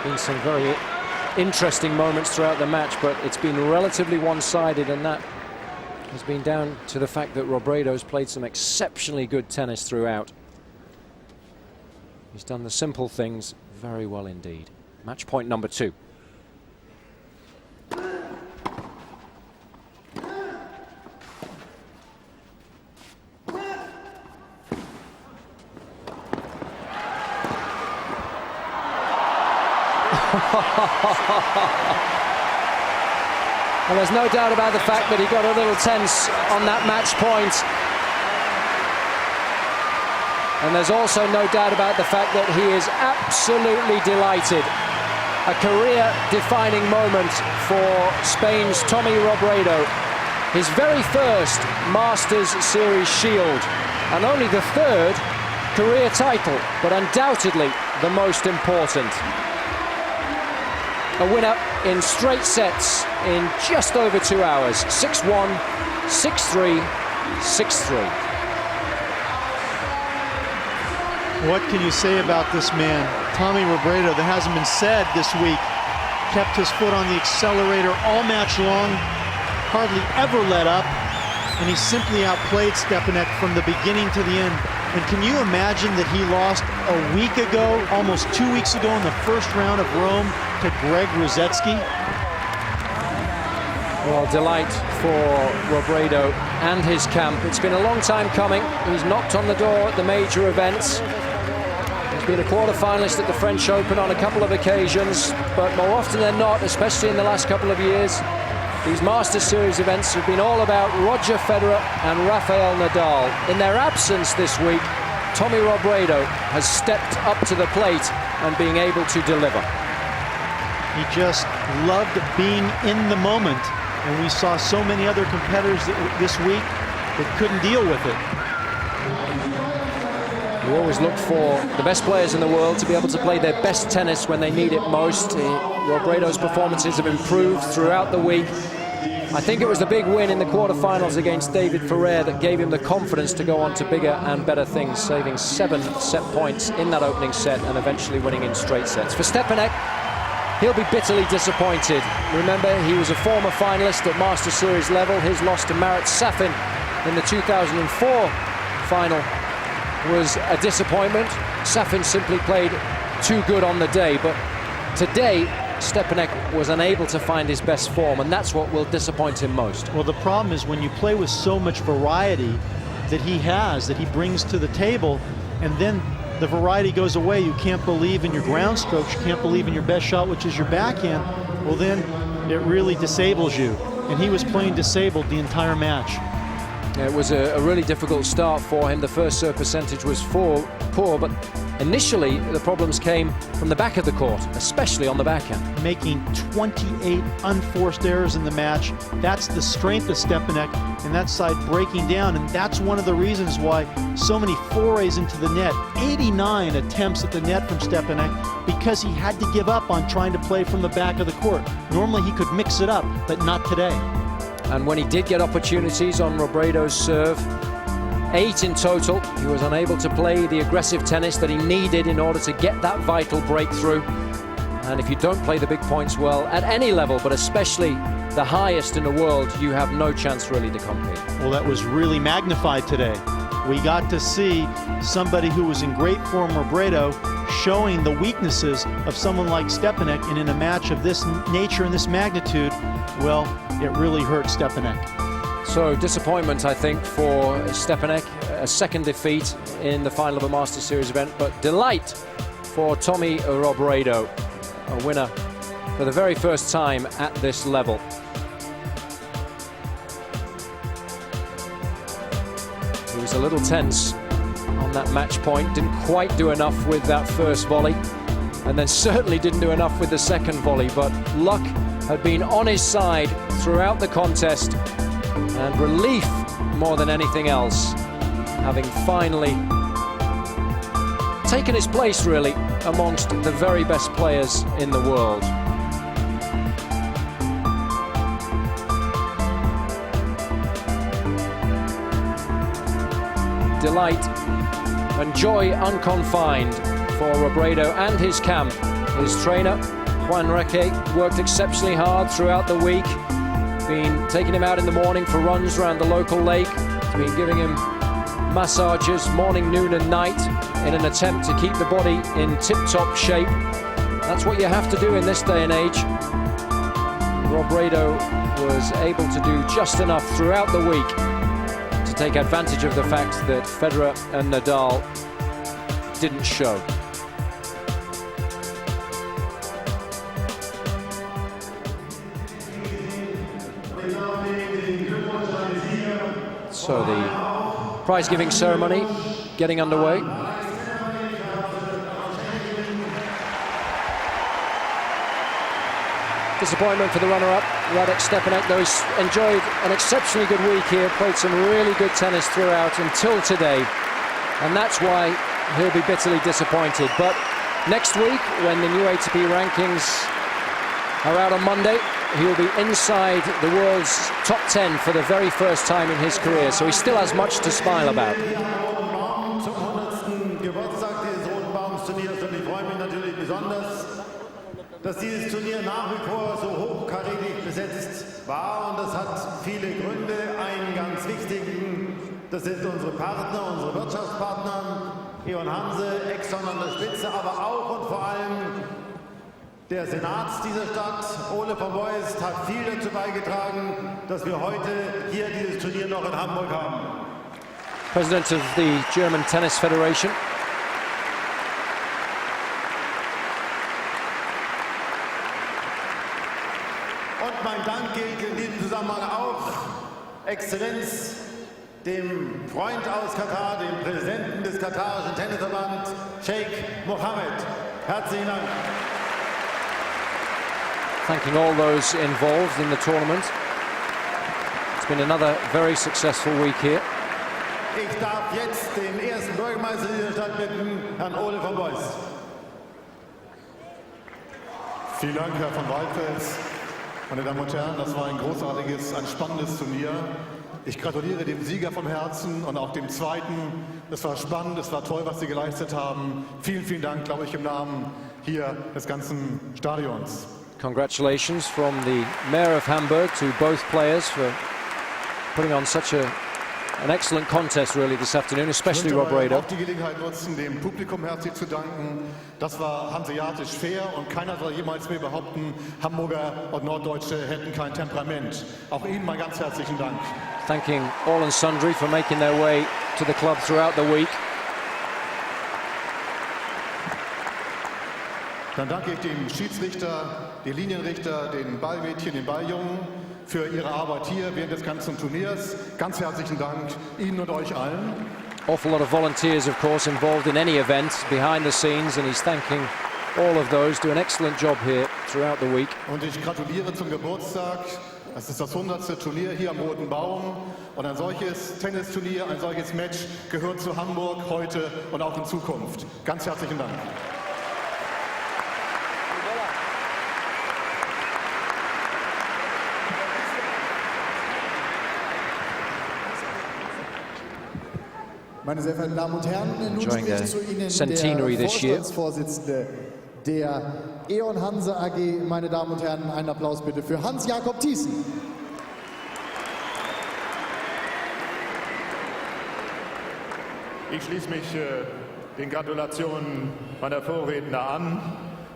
Been some very interesting moments throughout the match, but it's been relatively one-sided, and that has been down to the fact that Robredo's played some exceptionally good tennis throughout. He's done the simple things very well indeed. Match point number 2. Well, there's no doubt about the fact that he got a little tense on that match point. And there's also no doubt about the fact that he is absolutely delighted. A career-defining moment for Spain's Tommy Robredo. His very first Masters Series Shield, and only the 3rd career title, but undoubtedly the most important. A winner in straight sets in just over 2 hours. 6-1, 6-3, 6-3. What can you say about this man? Tommy Robredo, that hasn't been said this week, kept his foot on the accelerator all match long, hardly ever let up, and he simply outplayed Štěpánek from the beginning to the end. And can you imagine that he lost a week ago, almost 2 weeks ago in the first round of Rome to Greg Rosetsky? Well, delight for Robredo and his camp. It's been a long time coming. He's knocked on the door at the major events. He's been a quarter-finalist at the French Open on a couple of occasions, but more often than not, especially in the last couple of years, these Masters Series events have been all about Roger Federer and Rafael Nadal. In their absence this week, Tommy Robredo has stepped up to the plate and being able to deliver. He just loved being in the moment, and we saw so many other competitors this week that couldn't deal with it. You always look for the best players in the world to be able to play their best tennis when they need it most. Robredo's performances have improved throughout the week. I think it was the big win in the quarterfinals against David Ferrer that gave him the confidence to go on to bigger and better things, saving 7 set points in that opening set and eventually winning in straight sets. For Štěpánek, he'll be bitterly disappointed. Remember, he was a former finalist at Master Series level. His loss to Marat Safin in the 2004 final was a disappointment. Safin simply played too good on the day, but today Štěpánek was unable to find his best form, and that's what will disappoint him most. Well, the problem is when you play with so much variety that he has, that he brings to the table, and then the variety goes away, you can't believe in your ground strokes, you can't believe in your best shot, which is your backhand, well then it really disables you. And he was playing disabled the entire match. It was a really difficult start for him. The first serve percentage was poor, but initially the problems came from the back of the court, especially on the backhand. Making 28 unforced errors in the match. That's the strength of Štěpánek, and that side breaking down, and that's one of the reasons why so many forays into the net. 89 attempts at the net from Štěpánek, because he had to give up on trying to play from the back of the court. Normally he could mix it up, but not today. And when he did get opportunities on Robredo's serve, 8 in total, he was unable to play the aggressive tennis that he needed in order to get that vital breakthrough. And if you don't play the big points well at any level, but especially the highest in the world, you have no chance really to compete. Well, that was really magnified today. We got to see somebody who was in great form, Robredo, showing the weaknesses of someone like Štěpánek, and in a match of this nature and this magnitude, well, it really hurt Štěpánek. So disappointment, I think, for Štěpánek, a second defeat in the final of a Masters Series event, but delight for Tommy Robredo, a winner for the very first time at this level. He was a little tense on that match point, didn't quite do enough with that first volley, and then certainly didn't do enough with the second volley, but luck had been on his side throughout the contest, and relief more than anything else, having finally taken his place really amongst the very best players in the world. Delight and joy unconfined for Robredo and his camp His trainer, Juan Reque, worked exceptionally hard throughout the week. Been taking him out in the morning for runs around the local lake. He's been giving him massages morning, noon and night in an attempt to keep the body in tip-top shape. That's what you have to do in this day and age. Robredo was able to do just enough throughout the week to take advantage of the fact that Federer and Nadal didn't show. So the prize-giving ceremony getting underway. Disappointment for the runner-up, Štěpánek, though he's enjoyed an exceptionally good week here, played some really good tennis throughout until today, and that's why he'll be bitterly disappointed. But next week, when the new ATP rankings are out on Monday, he'll be inside the world's top 10 for the very first time in his career, so he still has much to smile about. Zum 100. Geburtstag dieses Roten Baumsturniers und ich freue mich natürlich besonders, dass dieses Turnier nach wie vor so hochkarätig besetzt war, und das hat viele Gründe. Einen ganz wichtigen, das sind unsere Partner, unsere Wirtschaftspartner, E.ON Hanse, Exxon an der Spitze, aber auch und vor allem der Senat dieser Stadt, Ole von Beust, hat viel dazu beigetragen, dass wir heute hier dieses Turnier noch in Hamburg haben. President of the German Tennis Federation. Und mein Dank gilt in diesem Zusammenhang auch Exzellenz, dem Freund aus Katar, dem Präsidenten des katarischen Tennisverbands, Sheikh Mohammed. Herzlichen Dank. Thanking all those involved in the tournament. It's been another very successful week here. Ich darf jetzt den ersten Bürgermeister dieser Stadt bitten, Herrn Ole von Beust. Vielen Dank, Herr von Waldfels. Meine Damen und Herren, das war ein großartiges, ein spannendes Turnier. Ich gratuliere dem Sieger vom Herzen und auch dem Zweiten. Es war spannend, es war toll, was Sie geleistet haben. Vielen, vielen Dank, glaube ich, im Namen hier des ganzen Stadions. Congratulations from the Mayor of Hamburg to both players for putting on such an excellent contest really this afternoon, especially Robredo. Ich möchte auch die Gelegenheit nutzen, dem Publikum herzlich zu danken. Das war hanseatisch fair und keiner soll jemals mehr behaupten, Hamburger und Norddeutsche hätten kein Temperament. Auch Ihnen mal ganz herzlichen Dank. Thanking all and sundry for making their way to the club throughout the week. Dann danke ich dem Schiedsrichter, den Linienrichter, den Ballmädchen, den Balljungen für ihre Arbeit hier während des ganzen Turniers. Ganz herzlichen Dank Ihnen und euch allen. Awful lot of volunteers, of course, involved in any event behind the scenes, and he's thanking all of those. Do an excellent job here throughout the week. Und ich gratuliere zum Geburtstag. Das ist das 100. Turnier hier am Roten Baum. Und ein solches Tennisturnier, ein solches Match gehört zu Hamburg heute und auch in Zukunft. Ganz herzlichen Dank. Meine sehr verehrten Damen und Herren, nun Enjoying spricht zu Ihnen centenary der this year. Vorstandsvorsitzende der E.ON Hanse AG. Meine Damen und Herren, einen Applaus bitte für Hans-Jakob Thiessen. Ich schließe mich den Gratulationen meiner Vorredner an.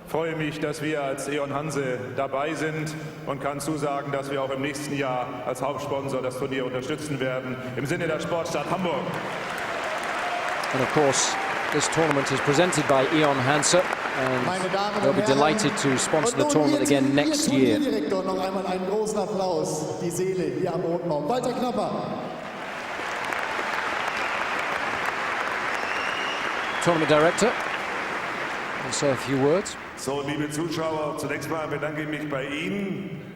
Freue mich, dass wir als E.ON Hanse dabei sind und kann zusagen, dass wir auch im nächsten Jahr als Hauptsponsor das Turnier unterstützen werden, im Sinne der Sportstadt Hamburg. And of course, this tournament is presented by E.ON Hanse, and they'll be delighted to sponsor the tournament again next year. Direktor, noch einmal einen großen Applaus, die Seele hier am Roten Baum. Walter Knapper. Tournament Director, I'll say a few words. So, liebe Zuschauer, zunächst mal bedanke ich mich bei Ihnen.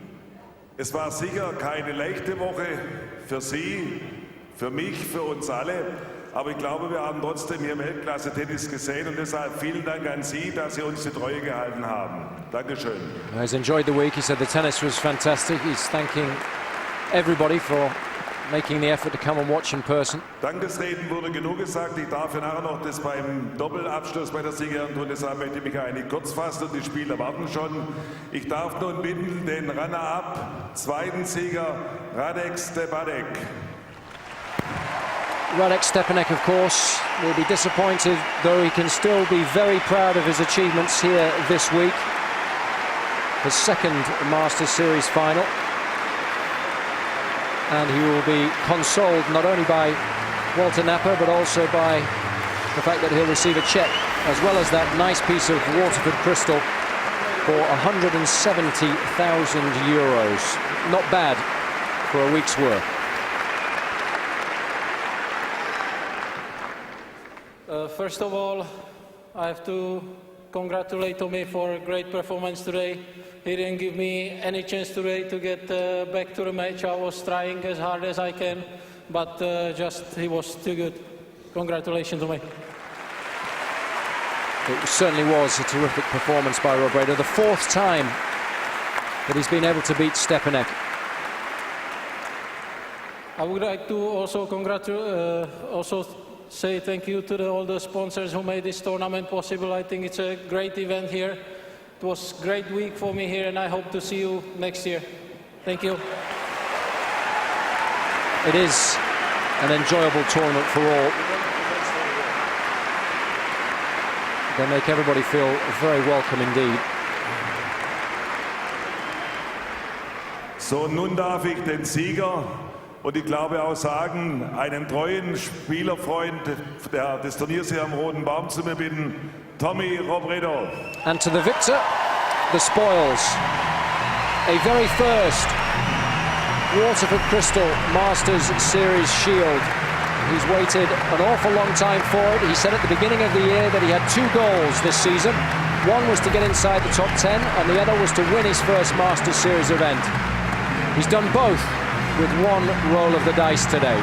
Es war sicher keine leichte Woche für Sie, für mich, für uns alle. Aber ich glaube, wir haben trotzdem hier Weltklasse-Tennis gesehen und deshalb vielen Dank an Sie, dass Sie uns die Treue gehalten haben. Dankeschön. He's enjoyed the week. He said the tennis was fantastic. He's thanking everybody for making the effort to come and watch in person. Dankesreden wurde genug gesagt. Ich darf ja nachher noch das beim Doppelabschluss bei der Siegerehrung tun. Deshalb möchte ich mich eigentlich kurz fassen und die Spieler warten schon. Ich darf nun bitten, den Runner-up, zweiten Sieger Radek Štěpánek. Radek Štěpánek, of course, will be disappointed, though he can still be very proud of his achievements here this week. His second Masters Series final. And he will be consoled not only by Walter Napper, but also by the fact that he'll receive a cheque, as well as that nice piece of Waterford crystal for €170,000. Not bad for a week's work. First of all, I have to congratulate Tommy for a great performance today. He didn't give me any chance today to get back to the match. I was trying as hard as I can, but he was too good. Congratulations to me. It certainly was a terrific performance by Robredo. The fourth time that he's been able to beat Štěpánek. I would like to also say thank you to all the sponsors who made this tournament possible. I think it's a great event here. It was a great week for me here, and I hope to see you next year. Thank you. It is an enjoyable tournament for all. They make everybody feel very welcome indeed. So, nun darf ich den Sieger und ich glaube auch sagen, einen treuen Spielerfreund des Turniers hier am Roten Baum zu mir bitten, Tommy Robredo. And to the victor, the spoils. A very first Waterford Crystal Masters Series Shield. He's waited an awful long time for it. He said at the beginning of the year that he had 2 goals this season. One was to get inside the top 10, and the other was to win his first Masters Series event. He's done both with one roll of the dice today.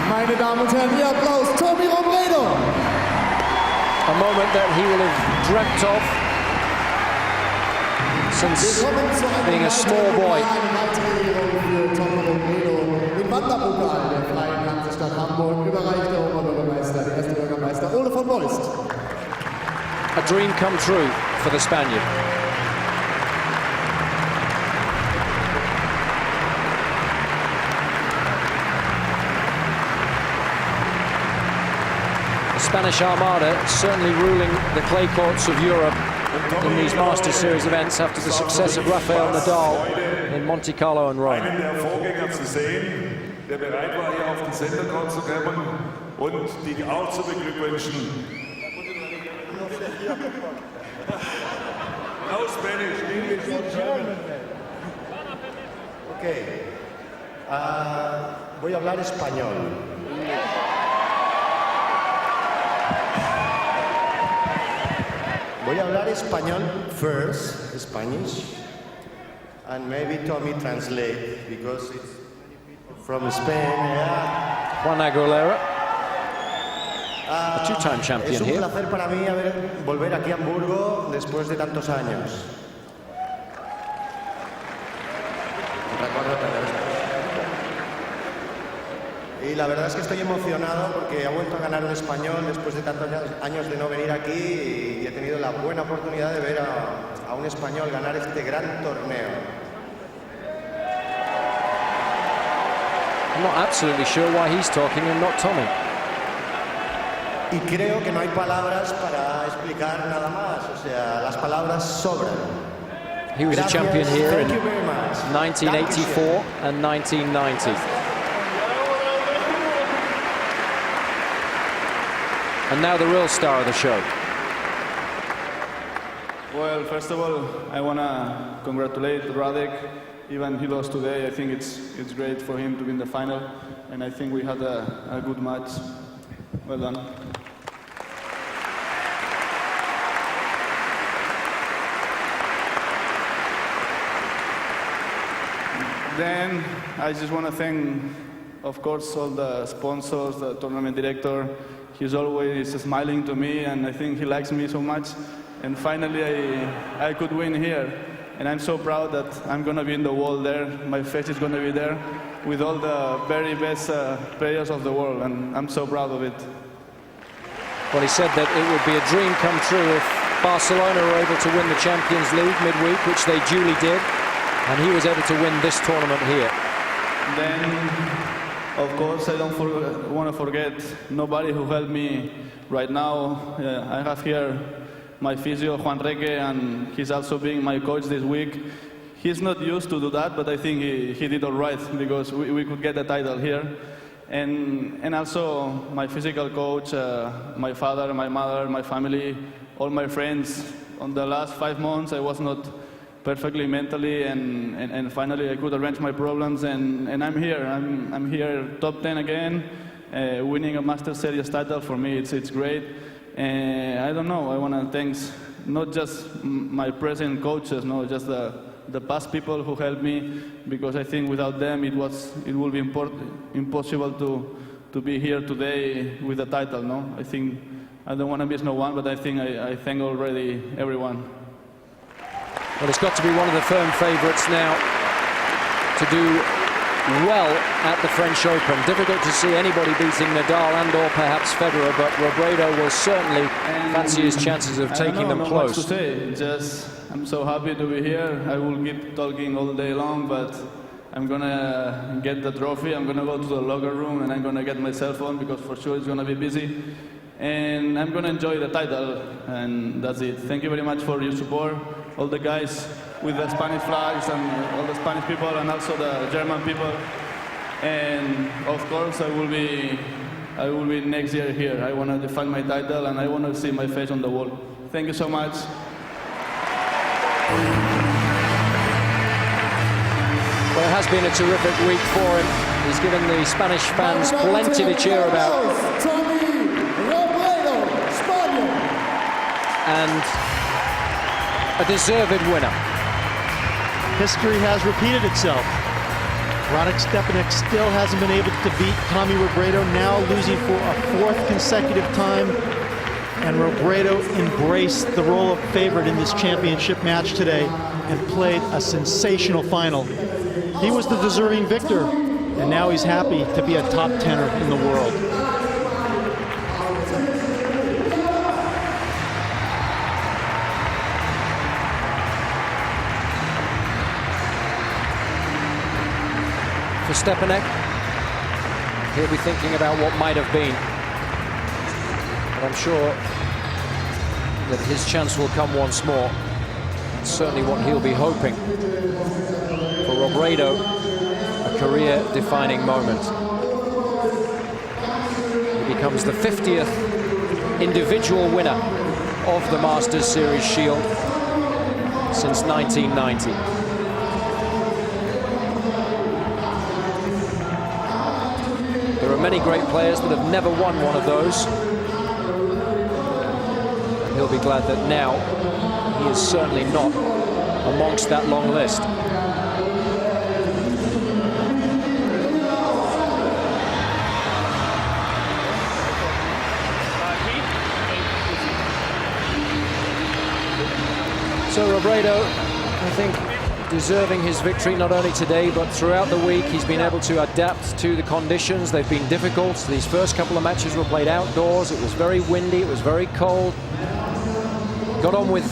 Meine Damen und Herren, Ihr Applaus, Tommy Robredo. A moment that he will have dreamt of since being a small boy. Den Wanderpokal der Freien Hansestadt Hamburg überreicht der Oberbürgermeister, der erste Bürgermeister Ole von Beust. A dream come true for the Spaniard. The Spanish Armada certainly ruling the clay courts of Europe in these Masters Series events after the success of Rafael Nadal in Monte Carlo and Rome. Einen der Vorgänger zu sehen, der bereit war, hier auf den Center Court zu kommen und dich auch zu beglückwünschen. No Spanish, English or German. Ok. Voy a hablar español. Voy a hablar español first, Spanish, and maybe Tommy translate because it's from Spain. Yeah. Juan Aguilera, a two-time champion Es un here. placer para mí volver aquí a Hamburgo después de tantos años. Y la verdad es que estoy emocionado porque he vuelto a ganar un español después de tantos años de no venir aquí y he tenido la buena oportunidad de ver a un español ganar este gran torneo. I'm not absolutely sure why he's talking and not Tommy. Y creo que no hay palabras para explicar nada más, o sea, las palabras sobran. He was a champion here in Thank you very much. 1984 and 1990. And now the real star of the show. Well, first of all, I want to congratulate Radek. Even he lost today, I think it's great for him to be in the final, and I think we had a good match. Well done. Then I just want to thank, of course, all the sponsors, the tournament director. He's always smiling to me, and I think he likes me so much. And finally, I could win here. And I'm so proud that I'm going to be in the wall there. My face is going to be there with all the very best players of the world, and I'm so proud of it. Well, he said that it would be a dream come true if Barcelona were able to win the Champions League midweek, which they duly did, and he was able to win this tournament here. Then, of course, I don't want to forget nobody who helped me right now. I have here my physio, Juan Reque, and he's also being my coach this week. He's not used to do that, but I think he did all right because we could get the title here. And also my physical coach, my father, my mother, my family, all my friends. On the last 5 months, I was not perfectly mentally, and finally I could arrange my problems, and I'm here. I'm here, top 10 again, winning a Master Series title. For me, it's great. I don't know, I want to thank not just my present coaches, no, just the past people who helped me, because I think without them it will be impossible to be here today with the title, no? I think I don't want to miss no one, but I think I thank already everyone. Well, it's got to be one of the firm favourites now to do well at the French Open. Difficult to see anybody beating Nadal and or perhaps Federer, but Robredo will certainly fancy his chances of taking them close. I don't know much to say. Just I'm so happy to be here. I will keep talking all day long, but I'm gonna get the trophy. I'm gonna go to the locker room and I'm gonna get my cell phone because for sure it's gonna be busy. And I'm gonna enjoy the title, and that's it. Thank you very much for your support. All the guys with the Spanish flags and all the Spanish people and also the German people. And of course I will be next year here. I want to defend my title and I want to see my face on the wall. Thank you so much. Well, it has been a terrific week for him. He's given the Spanish fans plenty to cheer about. And a deserved winner. History has repeated itself. Radek Štěpánek still hasn't been able to beat Tommy Robredo, now losing for a 4th consecutive time. And Robredo embraced the role of favorite in this championship match today and played a sensational final. He was the deserving victor, and now he's happy to be a top 10er in the world. For Štěpánek, he'll be thinking about what might have been. But I'm sure that his chance will come once more. That's certainly what he'll be hoping. For Robredo, a career-defining moment. He becomes the 50th individual winner of the Masters Series Shield since 1990. There are many great players that have never won one of those. And he'll be glad that now he is certainly not amongst that long list. So Robredo, I think, deserving his victory not only today but throughout the week. He's been able to adapt to the conditions. They've been difficult. These first couple of matches were played outdoors. It was very windy, it was very cold. Got on with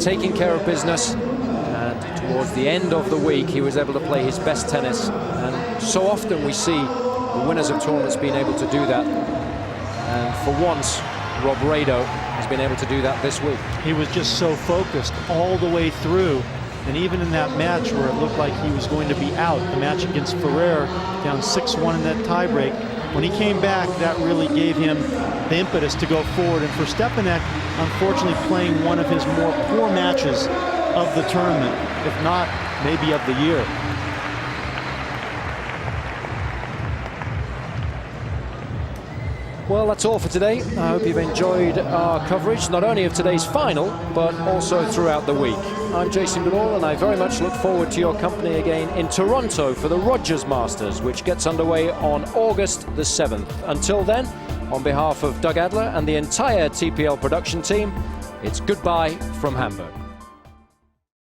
taking care of business, and towards the end of the week he was able to play his best tennis, and so often we see the winners of tournaments being able to do that, and for once Robredo has been able to do that this week. He was just so focused all the way through. And even in that match where it looked like he was going to be out, the match against Ferrer, down 6-1 in that tiebreak, when he came back, that really gave him the impetus to go forward. And for Štěpánek, unfortunately playing one of his more poor matches of the tournament, if not maybe of the year. Well, that's all for today. I hope you've enjoyed our coverage, not only of today's final, but also throughout the week. I'm Jason Goodall, and I very much look forward to your company again in Toronto for the Rogers Masters, which gets underway on August the 7th. Until then, on behalf of Doug Adler and the entire TPL production team, it's goodbye from Hamburg.